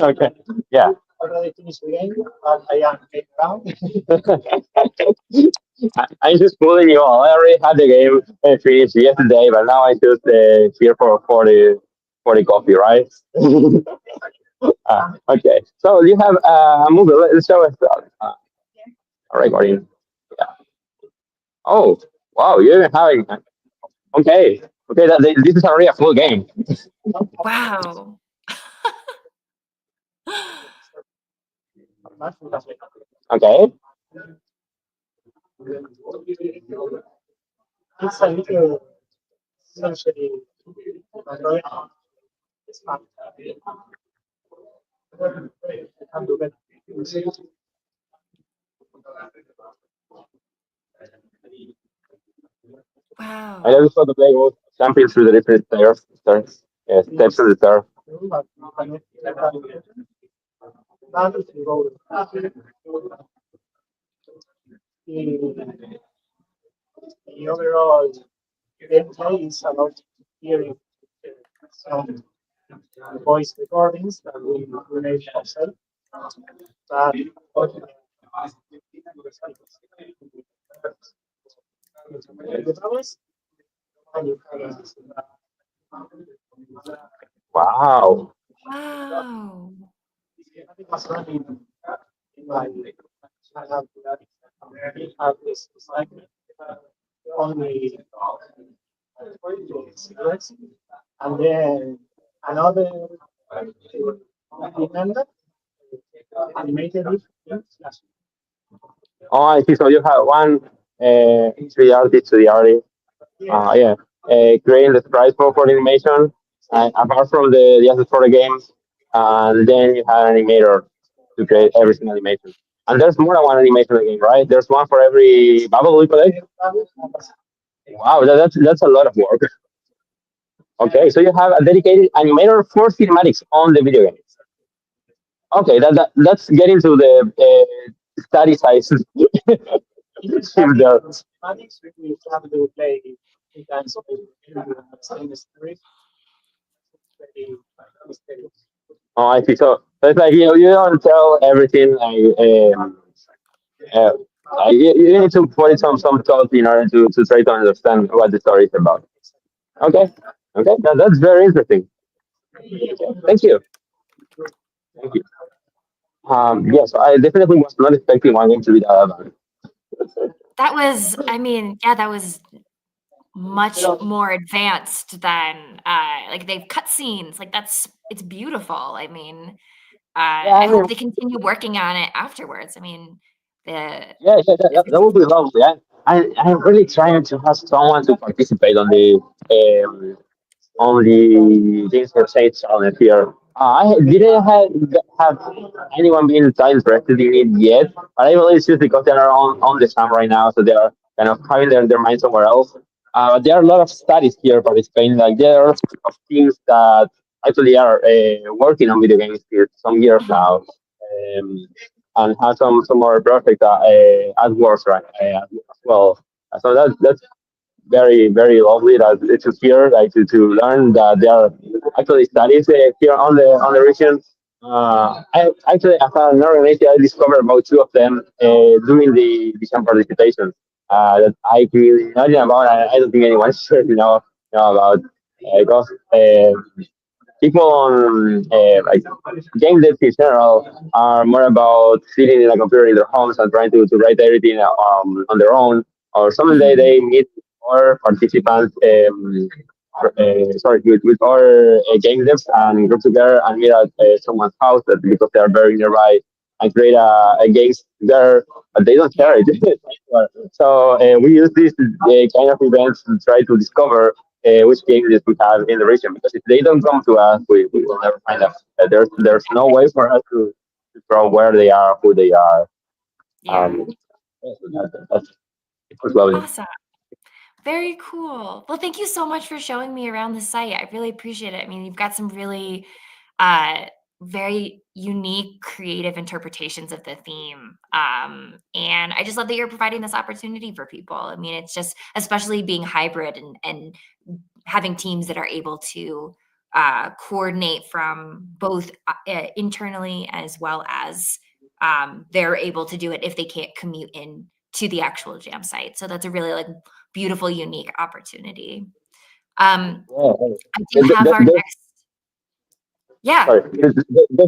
Okay, yeah. already finished the game, but I am getting down. I'm just fooling you all. I already had the game finished yesterday, but now I just here for the coffee, right? Okay, so you have a movie. Let's show us a recording. Yeah. Oh, wow! You're even having. Okay, okay. This is already a full game. Wow. Okay. It's a little essentially it's fun. Can do that. Wow. I never saw the play was jumping through the different stairs, steps of the stair. The overall gameplay is about hearing some voice recordings that we made ourselves. But the promise, and you Wow. Wow. it was running in my I have this segment only cigarettes, and then another remember animated it. Oh, I see. So you have one 3D, 2D, yeah, creating the sprites for the animation, apart from the assets for the game, and then you have an animator to create every single animation. And there's more than one animation in the game, right? There's one for every bubble we collect. Wow, that's a lot of work. Okay, so you have a dedicated animator for cinematics on the video game. Okay, that's getting to the study size. If there. Mathematics, we have to play in times of the story. Very mysterious. Oh, I see. So it's like you don't tell everything. Uh, you need to put in some thought in order to try to understand what the story is about. Okay, okay, that's very interesting. Okay, thank you, thank you. Yes, I definitely was not expecting one game to be that advanced. That was, I mean, yeah, that was much more advanced than like they've cut scenes. Like it's beautiful. I mean, Yeah, I I hope mean, they continue working on it afterwards. I mean, the yeah, that would be lovely. I'm really trying to have someone to participate um, on the James Website challenge here. I didn't have anyone being that interested in it yet, but I believe it's just because they are on the summer right now, so they are kind of having their mind somewhere else. There are a lot of studies here participating. Like there are of teams that actually are working on video games for some years now. Um, and have some more projects at work, right? As well. So that's very lovely that to hear, like to learn that there are actually studies here on the region. I actually, as an organization, I discovered about two of them during the some participation that I really nothing about. I don't think anyone should know about because people on like game devs in general are more about sitting in a computer in their homes and trying to write everything on their own. Or some they meet more participants, sorry, with other game devs and group together and meet at someone's house because they are very nearby and create a games there, but they don't share it. So we use these kind of events to try to discover which games we have in the region. Because if they don't come to us, we will never find out. There's no way for us to draw where they are, who they are. Yeah. That's lovely. Awesome. Very cool. Well, thank you so much for showing me around the site. I really appreciate it. I mean, you've got some really very unique, creative interpretations of the theme. And I just love that you're providing this opportunity for people. I mean, it's just, especially being hybrid and having teams that are able to coordinate from both internally as well as they're able to do it if they can't commute in to the actual jam site. So that's a really like beautiful, unique opportunity. I do have our next. Yeah. Sorry. There's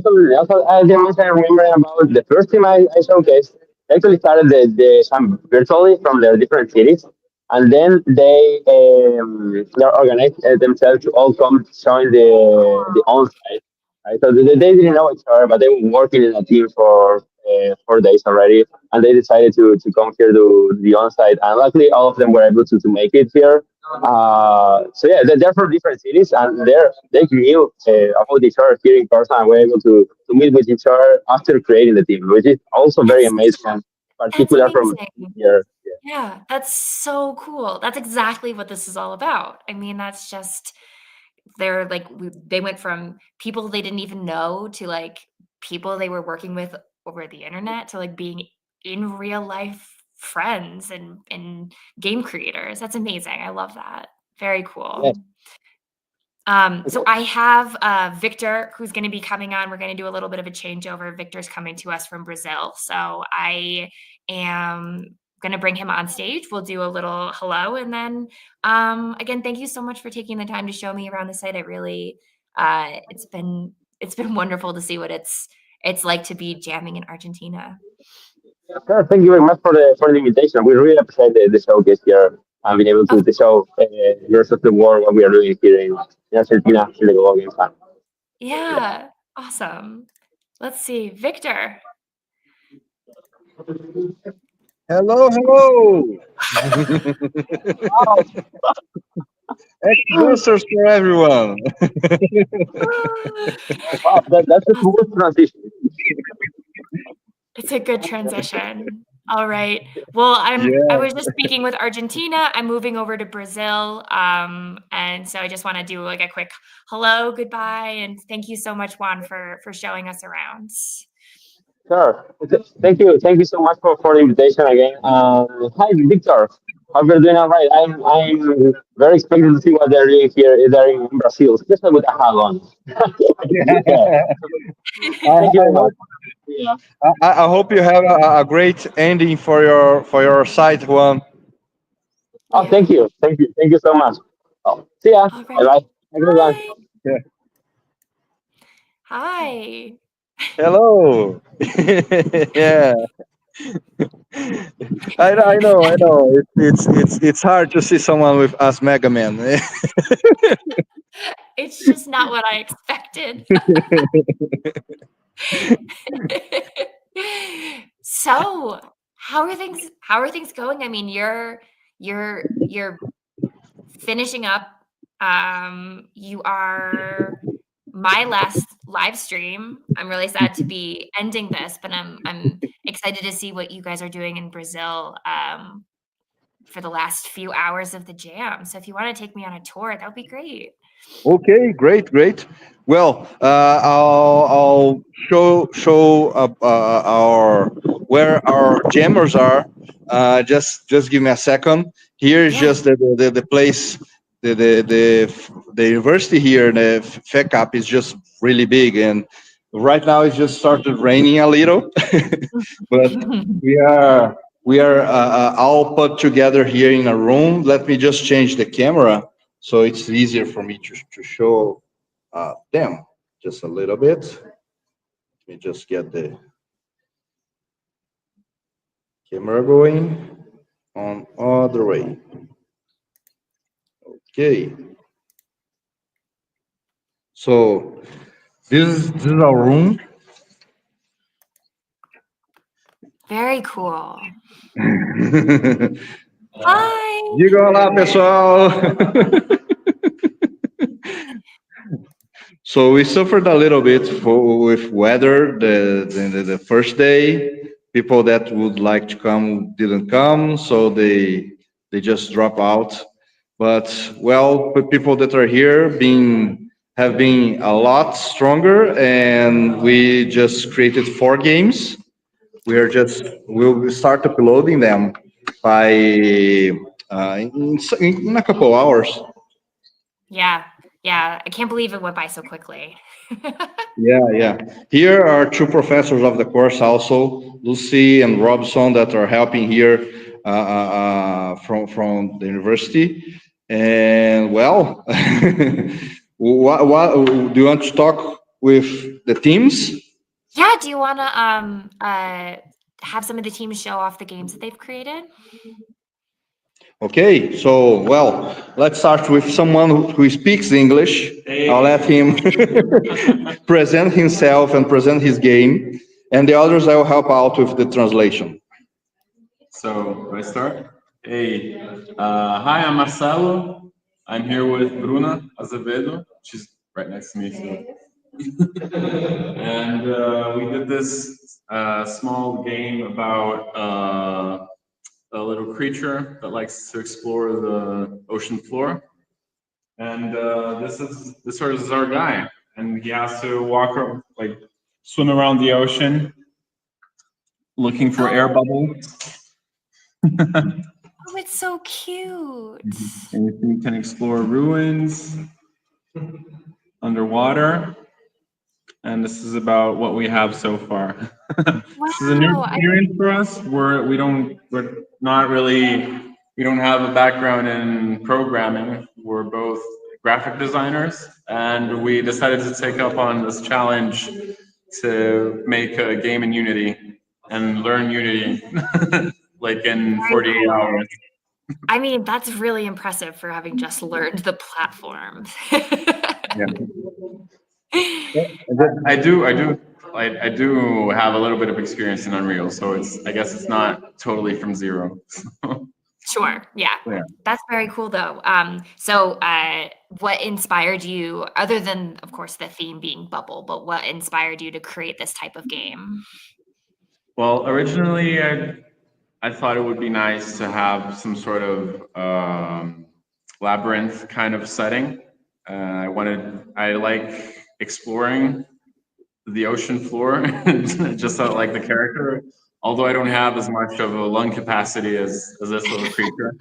something else I remember about the first team I showcased. They actually started some virtually from their different cities, and then they organized themselves to all come join the on site. Right? So they didn't know each other, but they were working in a team for 4 days already, and they decided to come here to the on site. And luckily, all of them were able to make it here. So yeah, they're from different cities, and they knew about each other here in person, and were able to meet with each other after creating the team, which is also very amazing, That's particular from amazing. here. Yeah, that's so cool. That's exactly what this is all about. I mean, that's just they're like they went from people they didn't even know to like people they were working with over the internet to like being in real life friends and game creators. That's amazing. I love that. Very cool. Yes. So I have Victor who's going to be coming on. We're going to do a little bit of a changeover. Victor's coming to us from Brazil. So I am going to bring him on stage. We'll do a little hello. And then again, thank you so much for taking the time to show me around the site. I really, it's been wonderful to see what it's like to be jamming in Argentina. Yeah, thank you very much for the invitation. We really appreciate the showcase here and being able to show the rest of the world what we are doing here in Argentina in the global game time. Yeah, awesome. Let's see, Victor. Hello. Boosters for everyone. Wow, that's a cool transition. It's a good transition. All right. Well, I was just speaking with Argentina. I'm moving over to Brazil. And so I just want to do like a quick hello, goodbye, and thank you so much, Juan, for showing us around. Sure. Thank you so much for the invitation again. Hi, Victor. Hope you're doing all right. I'm very excited to see what they're doing here. They're in Brazil, especially with the hat on. Yeah. Thank you very much. Yeah. I hope you have a great ending for your site one. Oh, thank you so much. Oh, see ya. All right. Bye bye. Have a good one. Yeah. Hi. Hello. Yeah. I know. It's hard to see someone with as Mega Man. It's just not what I expected. So, how are things going? I mean, you're finishing up. You are my last live stream. I'm really sad to be ending this, but I'm excited to see what you guys are doing in Brazil for the last few hours of the jam. So if you want to take me on a tour, that would be great. Okay, great. Well, I'll show our where our jammers are. Just give me a second. Here is just the place. The university here, the FECAP is just really big, and right now it's just started raining a little, but we are all put together here in a room. Let me just change the camera so it's easier for me to show them just a little bit. Let me just get the camera going on other way. Okay. So this is our room. Very cool. Hi. Diga olá, pessoal. So we suffered a little bit with weather the first day. People that would like to come didn't come, so they just drop out. But well, the people that are here have been a lot stronger, and we just created 4 games. We'll start uploading them by in a couple hours. Yeah, I can't believe it went by so quickly. Yeah. Here are 2 professors of the course also, Lucy and Robson, that are helping here from the university. And well, what do you want to talk with the teams? Yeah, do you want to have some of the teams show off the games that they've created? Okay, so well, let's start with someone who speaks English. I'll let him present himself and present his game, and the others I will help out with the translation. So, do I start? Hey, hi, I'm Marcelo. I'm here with Bruna Azevedo. She's right next to me, too. And we did this small game about a little creature that likes to explore the ocean floor. And this is our guy, and he has to swim around the ocean, looking for air bubbles. Oh, it's so cute. And you can explore ruins underwater. And this is about what we have so far. This is a new experience for us. We don't have a background in programming. We're both graphic designers, and we decided to take up on this challenge to make a game in Unity and learn Unity like in 48 hours. I mean, that's really impressive for having just learned the platform. Yeah. I do have a little bit of experience in Unreal, so I guess it's not totally from zero. Sure. Yeah. That's very cool, though. So, what inspired you, other than, of course, the theme being bubble, but what inspired you to create this type of game? Well, originally, I thought it would be nice to have some sort of labyrinth kind of setting. I like exploring the ocean floor, just like the character. Although I don't have as much of a lung capacity as this little creature,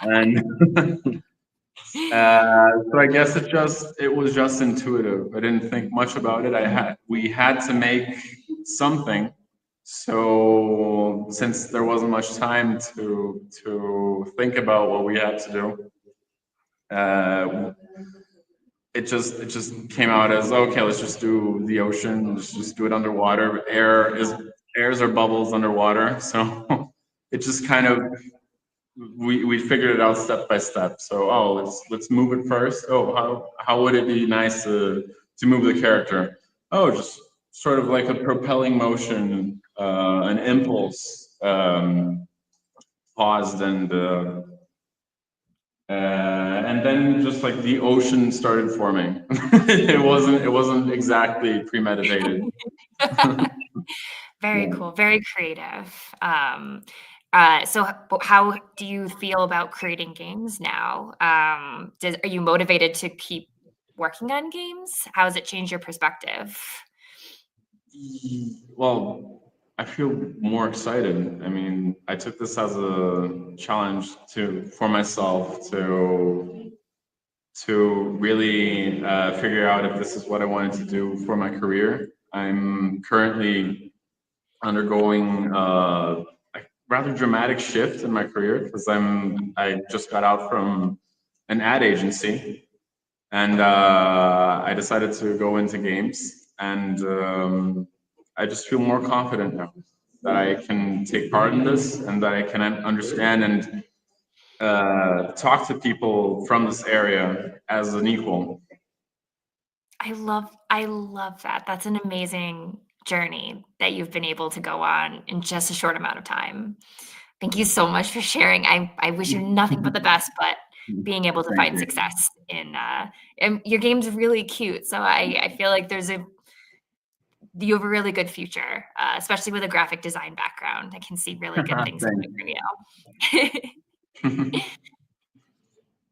and so I guess it was just intuitive. I didn't think much about it. We had to make something. So since there wasn't much time to think about what we had to do, it just came out as okay. Let's just do the ocean. Let's just do it underwater. Airs are bubbles underwater. So it just kind of we figured it out step by step. So let's move it first. How would it be nice to move the character? Just sort of like a propelling motion, an impulse, paused and then just like the ocean started forming. It wasn't exactly premeditated. Very cool. Very creative. So how do you feel about creating games now? Are you motivated to keep working on games? How has it changed your perspective? Well, I feel more excited. I mean, I took this as a challenge for myself to really figure out if this is what I wanted to do for my career. I'm currently undergoing a rather dramatic shift in my career because I just got out from an ad agency, and I decided to go into games, and I just feel more confident now that I can take part in this and that I can understand and talk to people from this area as an equal. I love that. That's an amazing journey that you've been able to go on in just a short amount of time. Thank you so much for sharing. I wish you nothing but the best, but being able to Thank find you. success in and your game's really cute. So I feel like you have a really good future, especially with a graphic design background. I can see really good things coming from you.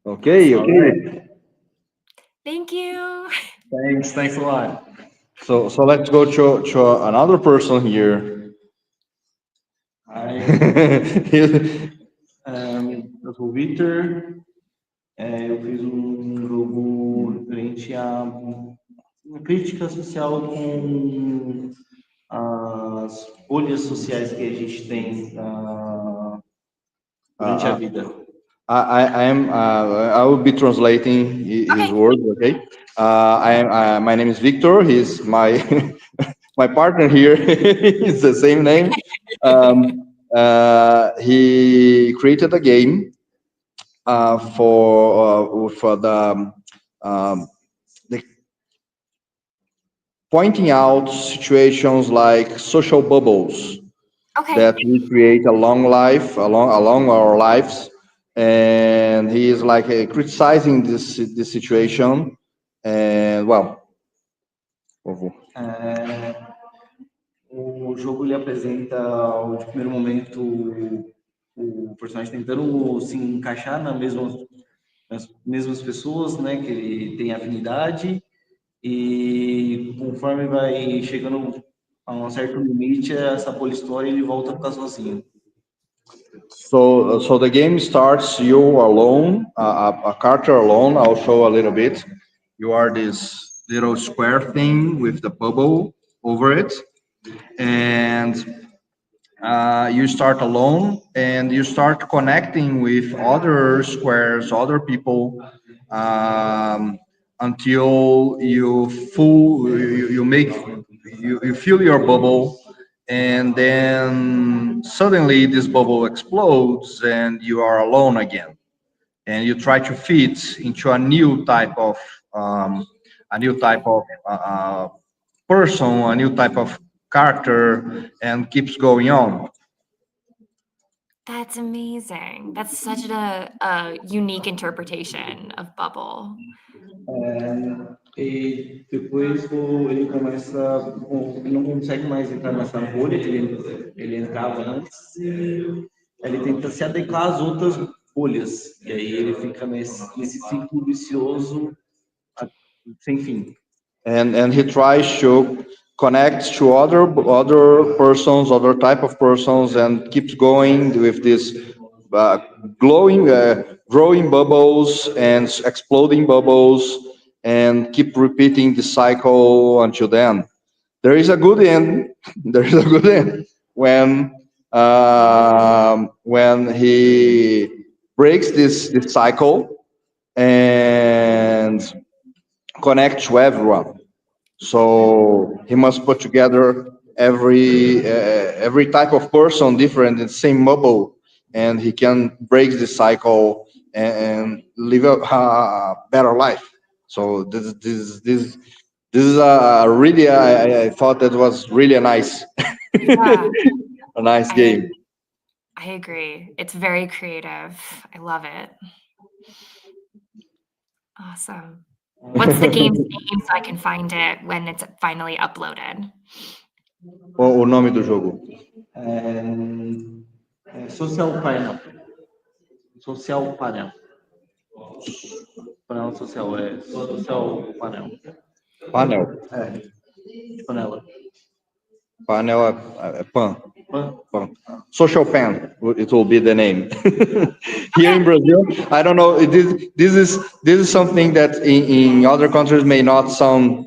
Okay, All okay. right. Thank you. Thanks a lot. So let's go to another person here. Hi, eu sou o Victor. Eu fiz jogo referente a uma crítica social com as bolhas sociais que a gente tem durante a vida. I will be translating his words. Okay. My name is Victor. He's my my partner here. It's the same name. He created a game for the pointing out situations like social bubbles that we create along our lives, and he is like criticizing this situation, and well. O jogo ele apresenta, de primeiro momento, o personagem tentando se encaixar nas mesmas pessoas, né, que ele tem afinidade, e conforme vai chegando a um certo limite, essa bolha estoura e ele volta a ficar sozinho. So the game starts you alone, a character alone. I'll show a little bit. You are this little square thing with the bubble over it, and you start alone, and you start connecting with other squares, other people, until you fill your bubble, and then suddenly this bubble explodes and you are alone again, and you try to fit into a new type of um, person, a new type of character, and keeps going on. That's amazing. That's such a unique interpretation of bubble. E depois ele começa, ele não consegue mais entrar nessa bolha que ele entrava antes, e ele tenta se adequar às outras bolhas, e aí ele fica nesse ciclo vicioso sem fim. And he tries to connect to other persons, other type of persons, and keeps going with this growing bubbles and exploding bubbles, and keep repeating the cycle until then. There is a good end. There is a good end when he breaks this cycle and connect to everyone. So he must put together every type of person different in the same bubble, and he can break the cycle and live a better life. So this is a really I thought that was really a nice Yeah, a nice game. I agree. It's very creative. I love it. Awesome. What's the game's name so I can find it when it's finally uploaded? O nome do jogo? Social Panel. Social Panel. Panela social é social panel. Panel. Panela. Panel é pan. Pan. Social pan, it will be the name. Here in Brazil, I don't know. This is something that in other countries may not sound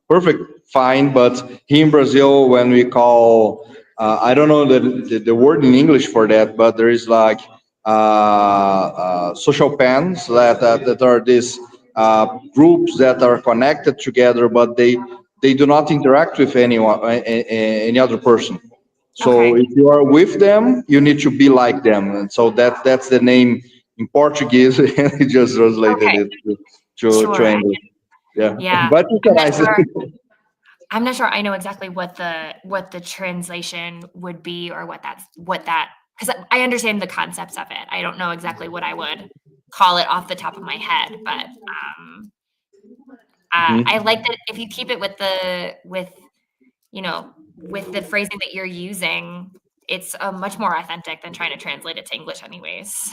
perfect, fine, but here in Brazil, when we call, I don't know the word in English for that, but there is like social pans that are these groups that are connected together, but they do not interact with anyone, any other person. So if you are with them, you need to be like them, and so that's the name in Portuguese. And just translated it to English. Yeah, Yeah. but it's nice. I'm not sure I know exactly what the translation would be or what that because I understand the concepts of it. I don't know exactly what I would call it off the top of my head, but I like that if you keep it with the phrasing that you're using, it's much more authentic than trying to translate it to English anyways.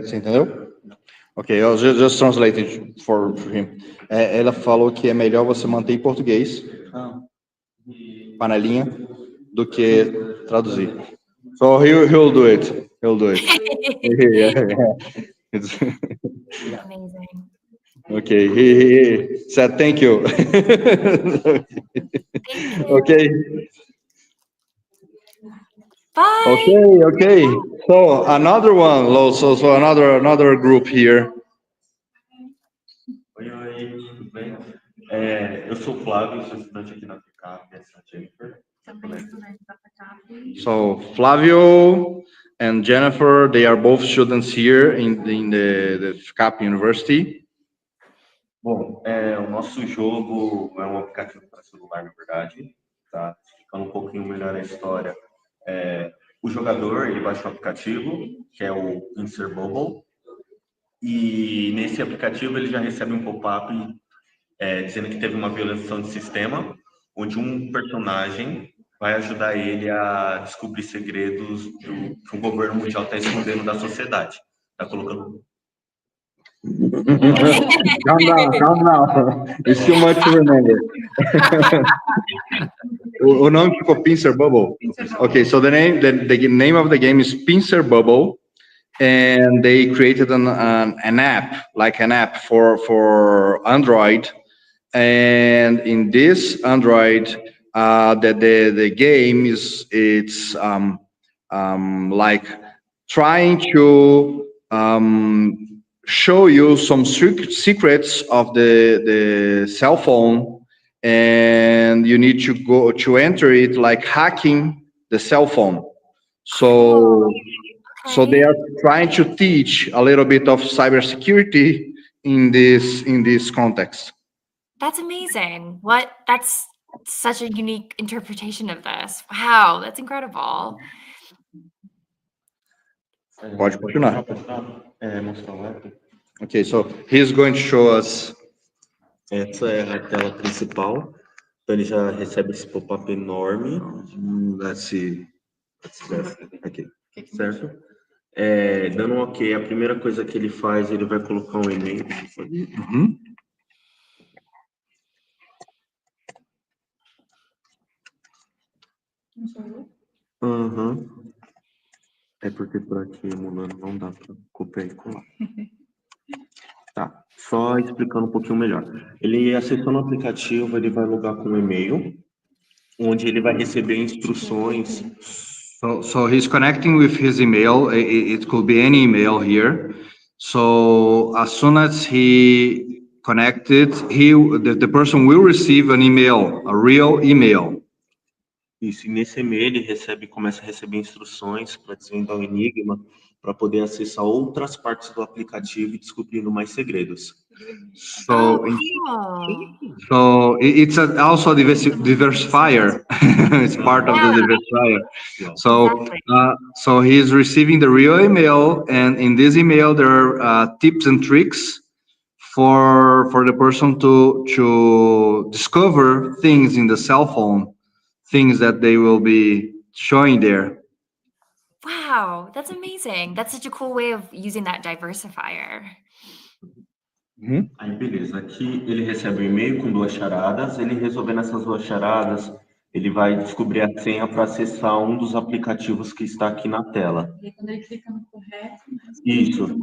Você entendeu? Ok, eu just translated for him. Ela falou que é melhor você manter em português, panelinha, do que traduzir. So he'll do it. He'll do it. Yeah. Amazing. Okay, he said thank you. Okay. Bye. Okay. So another one, so another group here. Oi, tudo bem? Eu sou o Flávio, sou estudante aqui na FICAP, essa é a Jennifer. So Flavio and Jennifer, they are both students here in the FICAP University. Bom, o nosso jogo é um aplicativo para celular, na verdade, tá? Explicando um pouquinho melhor a história. O jogador, ele baixa o aplicativo, que é o Insert Bubble, e nesse aplicativo ele já recebe um pop-up dizendo que teve uma violação de sistema, onde um personagem vai ajudar ele a descobrir segredos que o governo mundial está escondendo da sociedade. Está colocando... Calm down. It's too much to remember. O nome ficou Pincer Bubble. Okay, so the name of the game is Pincer Bubble, and they created an app for Android. And in this Android, the game it's like trying to show you some secrets of the cell phone, and you need to go to enter it like hacking the cell phone. So they are trying to teach a little bit of cybersecurity in this context. That's amazing. That's such a unique interpretation of this. Wow, that's incredible. Pode continuar. Okay, so he's going to show us. Essa é a tela principal. Então ele já recebe esse pop-up enorme. Let's see. Aqui, certo? Dando um ok, a primeira coisa que ele faz, ele vai colocar um e-mail. É porque por aqui emulando não dá para copiar e colar. Tá, só explicando um pouquinho melhor. Ele acessando o aplicativo, ele vai logar com um e-mail, onde ele vai receber instruções. So he's connecting with his email. It could be any email here. So as soon as he connected, the person will receive an email, a real email. Isso, e nesse e-mail ele começa a receber instruções para desvendar o enigma, para poder acessar outras partes do aplicativo e descobrindo mais segredos. So it's also a diversifier. It's part of the diversifier. So he's receiving the real email, and in this email there are tips and tricks for the person to discover things in the cell phone, things that they will be showing there. Wow, that's amazing. That's such a cool way of using that diversifier. Aí, beleza. Aqui ele recebe um e-mail com 2 charadas. Ele resolvendo essas 2 charadas, ele vai descobrir a senha para acessar um dos aplicativos que está aqui na tela. E quando ele clica no correto, Isso.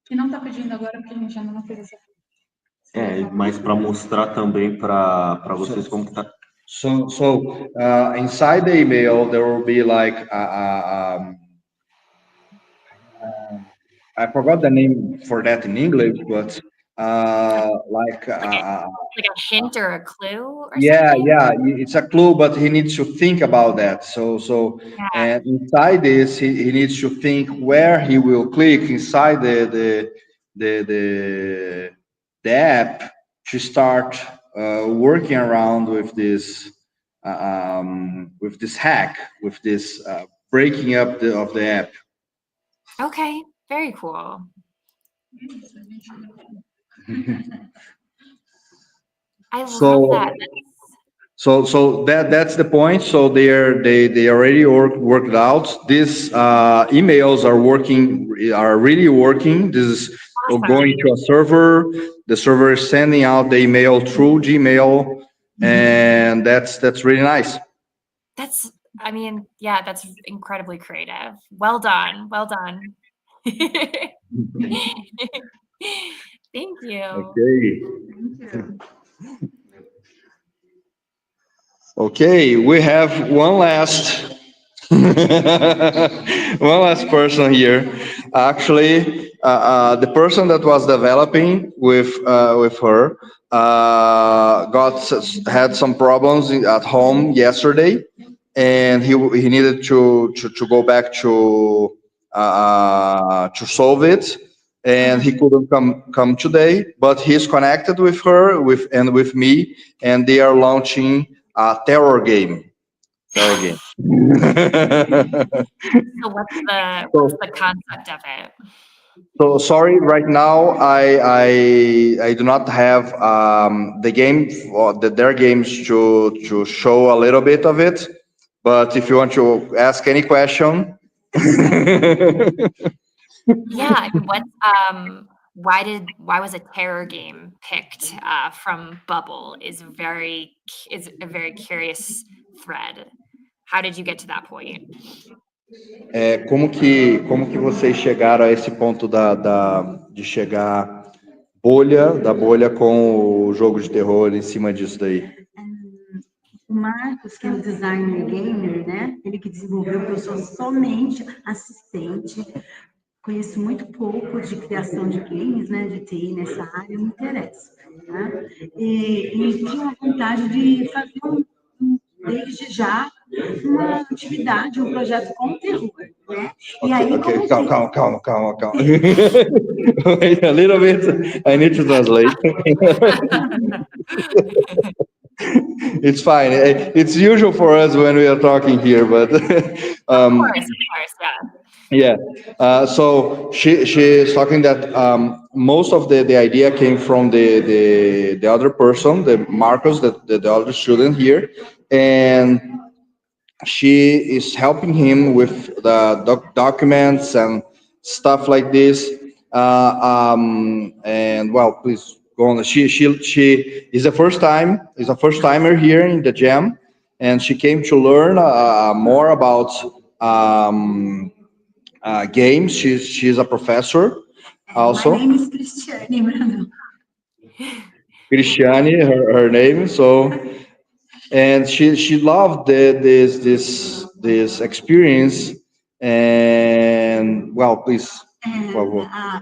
que não está pedindo agora porque a gente ainda não fez essa. Mas para mostrar também para vocês como que tá. So inside the email there will be like I forgot the name for that in English, but Like a hint or a clue or yeah, something? yeah, it's a clue, but he needs to think about that. And inside this, he needs to think where he will click inside the app to start working around with this hack, with this breaking up of the app. Okay, very cool. I love that. So that's the point. So they already worked out. These emails are really working. This is going to a server. The server is sending out the email through Gmail, and that's really nice. That's incredibly creative. Well done. Well done. Thank you. Okay. Okay, we have one last person here. Actually, the person that was developing with her had some problems at home yesterday, and he needed to go back to solve it, and he couldn't come today. But he's connected with her with me, and they are launching a terror game. So what's the concept of it? So sorry, right now I do not have the game or their games to show a little bit of it. But if you want to ask any question, Yeah, why was a terror game picked from Bubble is a very curious thread. How did you get to that point? como que vocês chegaram a esse ponto de chegar da bolha com o jogo de terror em cima disso daí? O Marcos, que é o designer gamer, né? Ele que desenvolveu, porque eu sou somente assistente, conheço muito pouco de criação de games, né? De TI nessa área, me interessa. Tá? E ele tinha uma vontade de fazer desde já uma atividade, um projeto com terror, né? E aí, Okay, calma. Wait a little bit. I need to translate. It's fine. It's usual for us when we are talking here, but of course, yeah. Yeah. So she's talking that most of the idea came from the other person, the Marcos, the other student here, and she is helping him with the documents and stuff like this. And well, please go on. She is a first timer here in the jam, and she came to learn more about games. She's a professor also. My name is Cristiane. Cristiane, her name. So, and she loved this experience. And well, please. A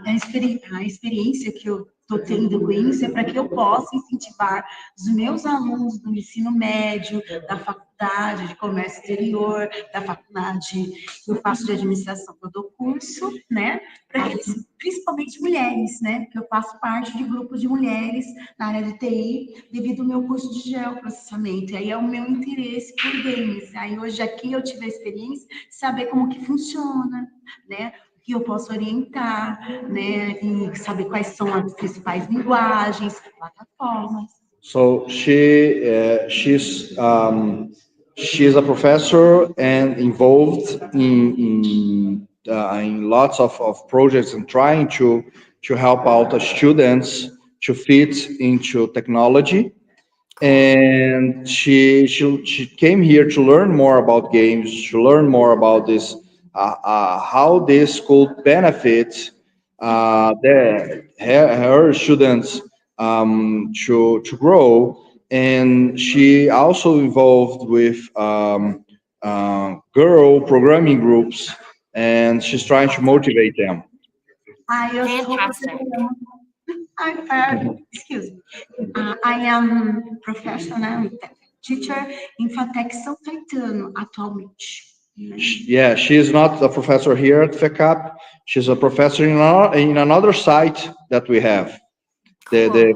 experiência que eu estou tendo com isso é para que eu possa incentivar os meus alunos do ensino médio, da faculdade de comércio exterior, da faculdade que eu faço de administração, eu dou curso, né, para eles, principalmente mulheres, né, porque eu faço parte de grupos de mulheres na área de TI, devido ao meu curso de geoprocessamento, e aí é o meu interesse por games, aí hoje aqui eu tive a experiência de saber como que funciona, né, que eu posso orientar, né, e saber quais são as principais linguagens, plataformas. So she's She is a professor and involved in lots of projects and trying to help out the students to fit into technology. And she came here to learn more about games, to learn more about this, how this could benefit her students to grow. And she also involved with girl programming groups, and she's trying to motivate them. Eu sou excuse me. I am professional teacher in FATEC São Caetano atualmente. Yeah, she is not a professor here at FECAP. She's a professor in another site that we have, the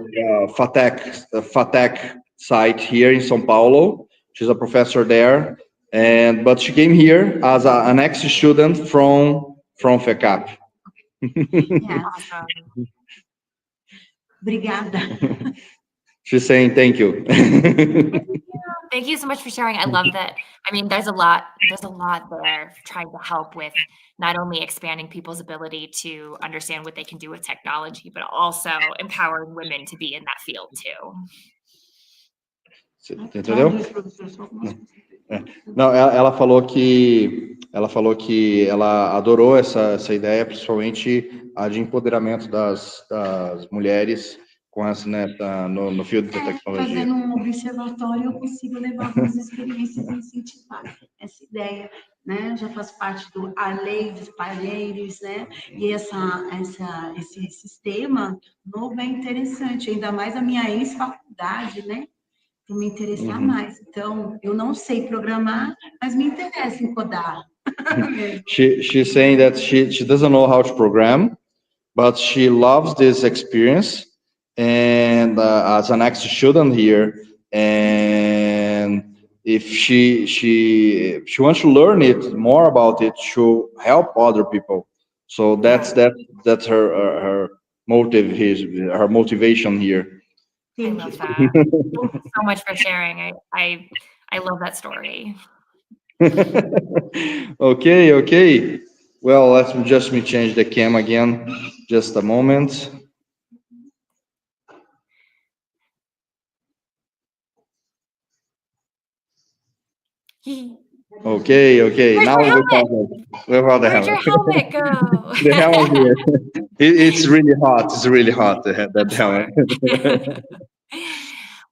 FATEC site here in São Paulo. She's a professor there, but she came here as an ex-student from FECAP. Obrigada. She's saying thank you. Thank you so much for sharing. I love that. I mean, there's a lot there trying to help with not only expanding people's ability to understand what they can do with technology, but also empowering women to be in that field too. Entendeu? Não, ela falou que ela adorou essa ideia, principalmente a de empoderamento das mulheres com essa, né, no field da tecnologia. Fazendo observatório, eu consigo levar algumas experiências e incentivar essa ideia, né? Já faz parte do a lei dos parelheiros, né? E esse sistema novo é interessante, ainda mais a minha ex-faculdade, né? Para me interessar mais. Então, eu não sei programar, mas me interessa em codar. She's saying that she doesn't know how to program, but she loves this experience, and as an ex-student here, and if she wants to learn it more about it to help other people. So that's her motive, her motivation here. I love that. Thank you so much for sharing. I love that story. Okay. Well, let me change the cam again. Just a moment. Okay. Where's Now your without the Where'd helmet. your helmet go? The helmet here. It's really hot. It's really hot to have that helmet.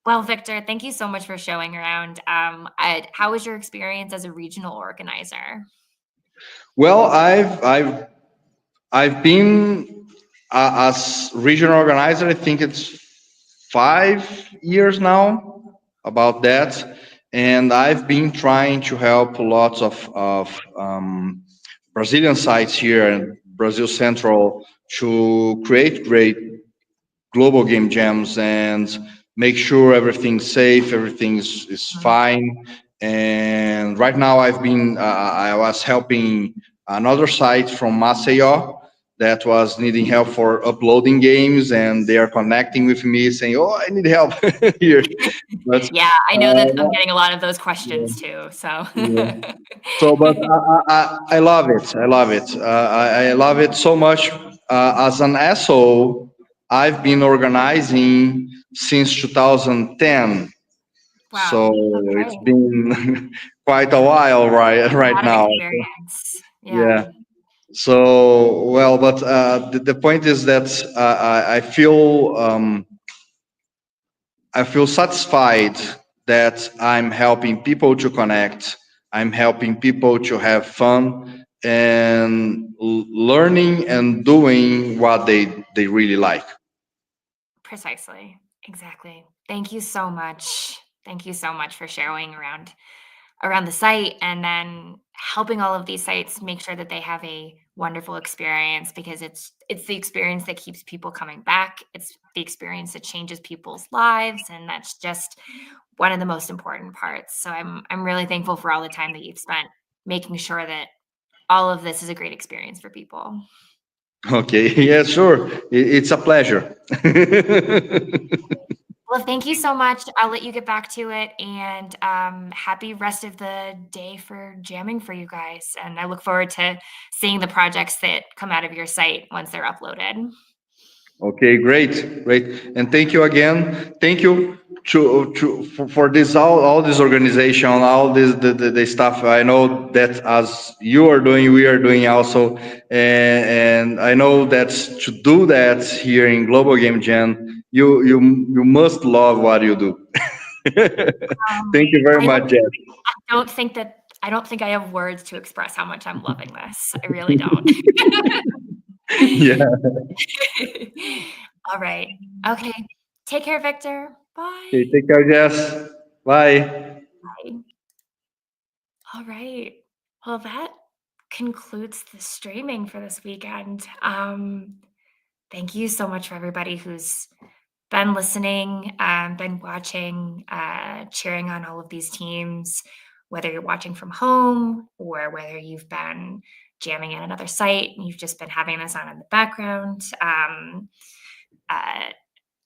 Well, Victor, thank you so much for showing around. How was your experience as a regional organizer? Well, I've been as regional organizer. I think it's 5 years now, about that, and I've been trying to help lots of Brazilian sites here in Brazil Central to create great global game jams and make sure everything's safe, everything's fine. And right now, I was helping another site from Maceió that was needing help for uploading games, and they are connecting with me saying, "Oh, I need help here." But, Yeah, I know that I'm getting a lot of those questions too. So, So, but I love it. I love it. I love it so much. As an SO, I've been organizing since 2010. Wow, So okay. it's been quite a while right A lot of now. experience. Yeah. So, well, but the point is that I feel satisfied that I'm helping people to connect. I'm helping people to have fun and learning and doing what they really like. Precisely. Exactly. Thank you so much. Thank you so much for sharing around the site and then helping all of these sites make sure that they have a wonderful experience, because it's the experience that keeps people coming back. It's the experience that changes people's lives, and that's just one of the most important parts. So I'm really thankful for all the time that you've spent making sure that all of this is a great experience for people. Okay, yeah, sure. It's a pleasure. Well, thank you so much. I'll let you get back to it, and happy rest of the day for jamming for you guys. And I look forward to seeing the projects that come out of your site once they're uploaded. Okay, great, great, and thank you again. Thank you for this all this organization, all this the stuff. I know that as you are doing, we are doing also, and I know that to do that here in Global Game Jam, you must love what you do. Thank you very much, Jess. I don't think I have words to express how much I'm loving this. I really don't. Yeah. All right. Okay. Take care, Victor. Bye. Okay, take care, Jess. Bye. Bye. All right. Well, that concludes the streaming for this weekend. Thank you so much for everybody who's been listening, been watching, cheering on all of these teams, whether you're watching from home or whether you've been jamming at another site and you've just been having this on in the background.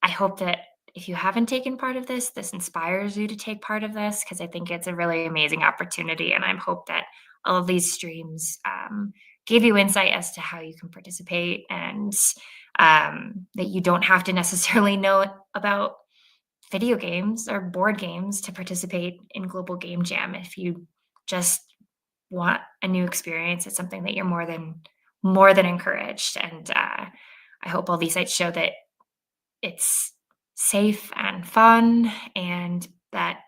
I hope that if you haven't taken part of this, this inspires you to take part of this, because I think it's a really amazing opportunity. And I hope that all of these streams give you insight as to how you can participate, and that you don't have to necessarily know about video games or board games to participate in Global Game Jam. If you just want a new experience, it's something that you're more than encouraged. And I hope all these sites show that it's safe and fun and that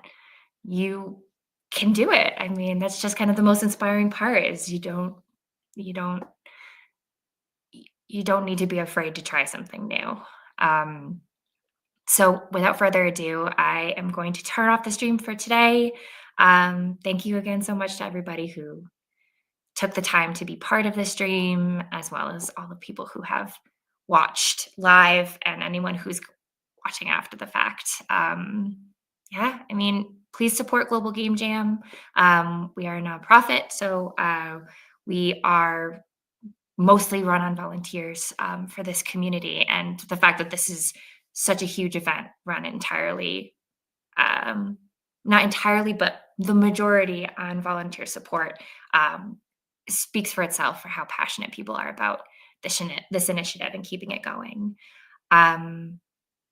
you can do it. I mean, that's just kind of the most inspiring part, is you don't need to be afraid to try something new. So without further ado, I am going to turn off the stream for today. Thank you again so much to everybody who took the time to be part of the stream, as well as all the people who have watched live and anyone who's watching after the fact. Yeah, I mean, please support Global Game Jam. We are a nonprofit, so we are mostly run on volunteers for this community. And the fact that this is such a huge event run entirely, not entirely, but the majority on volunteer support, speaks for itself for how passionate people are about this initiative and keeping it going.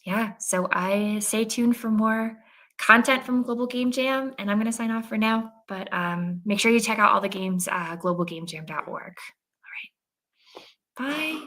Yeah, so I stay tuned for more content from Global Game Jam, and I'm going to sign off for now, but make sure you check out all the games, globalgamejam.org. All right. Bye.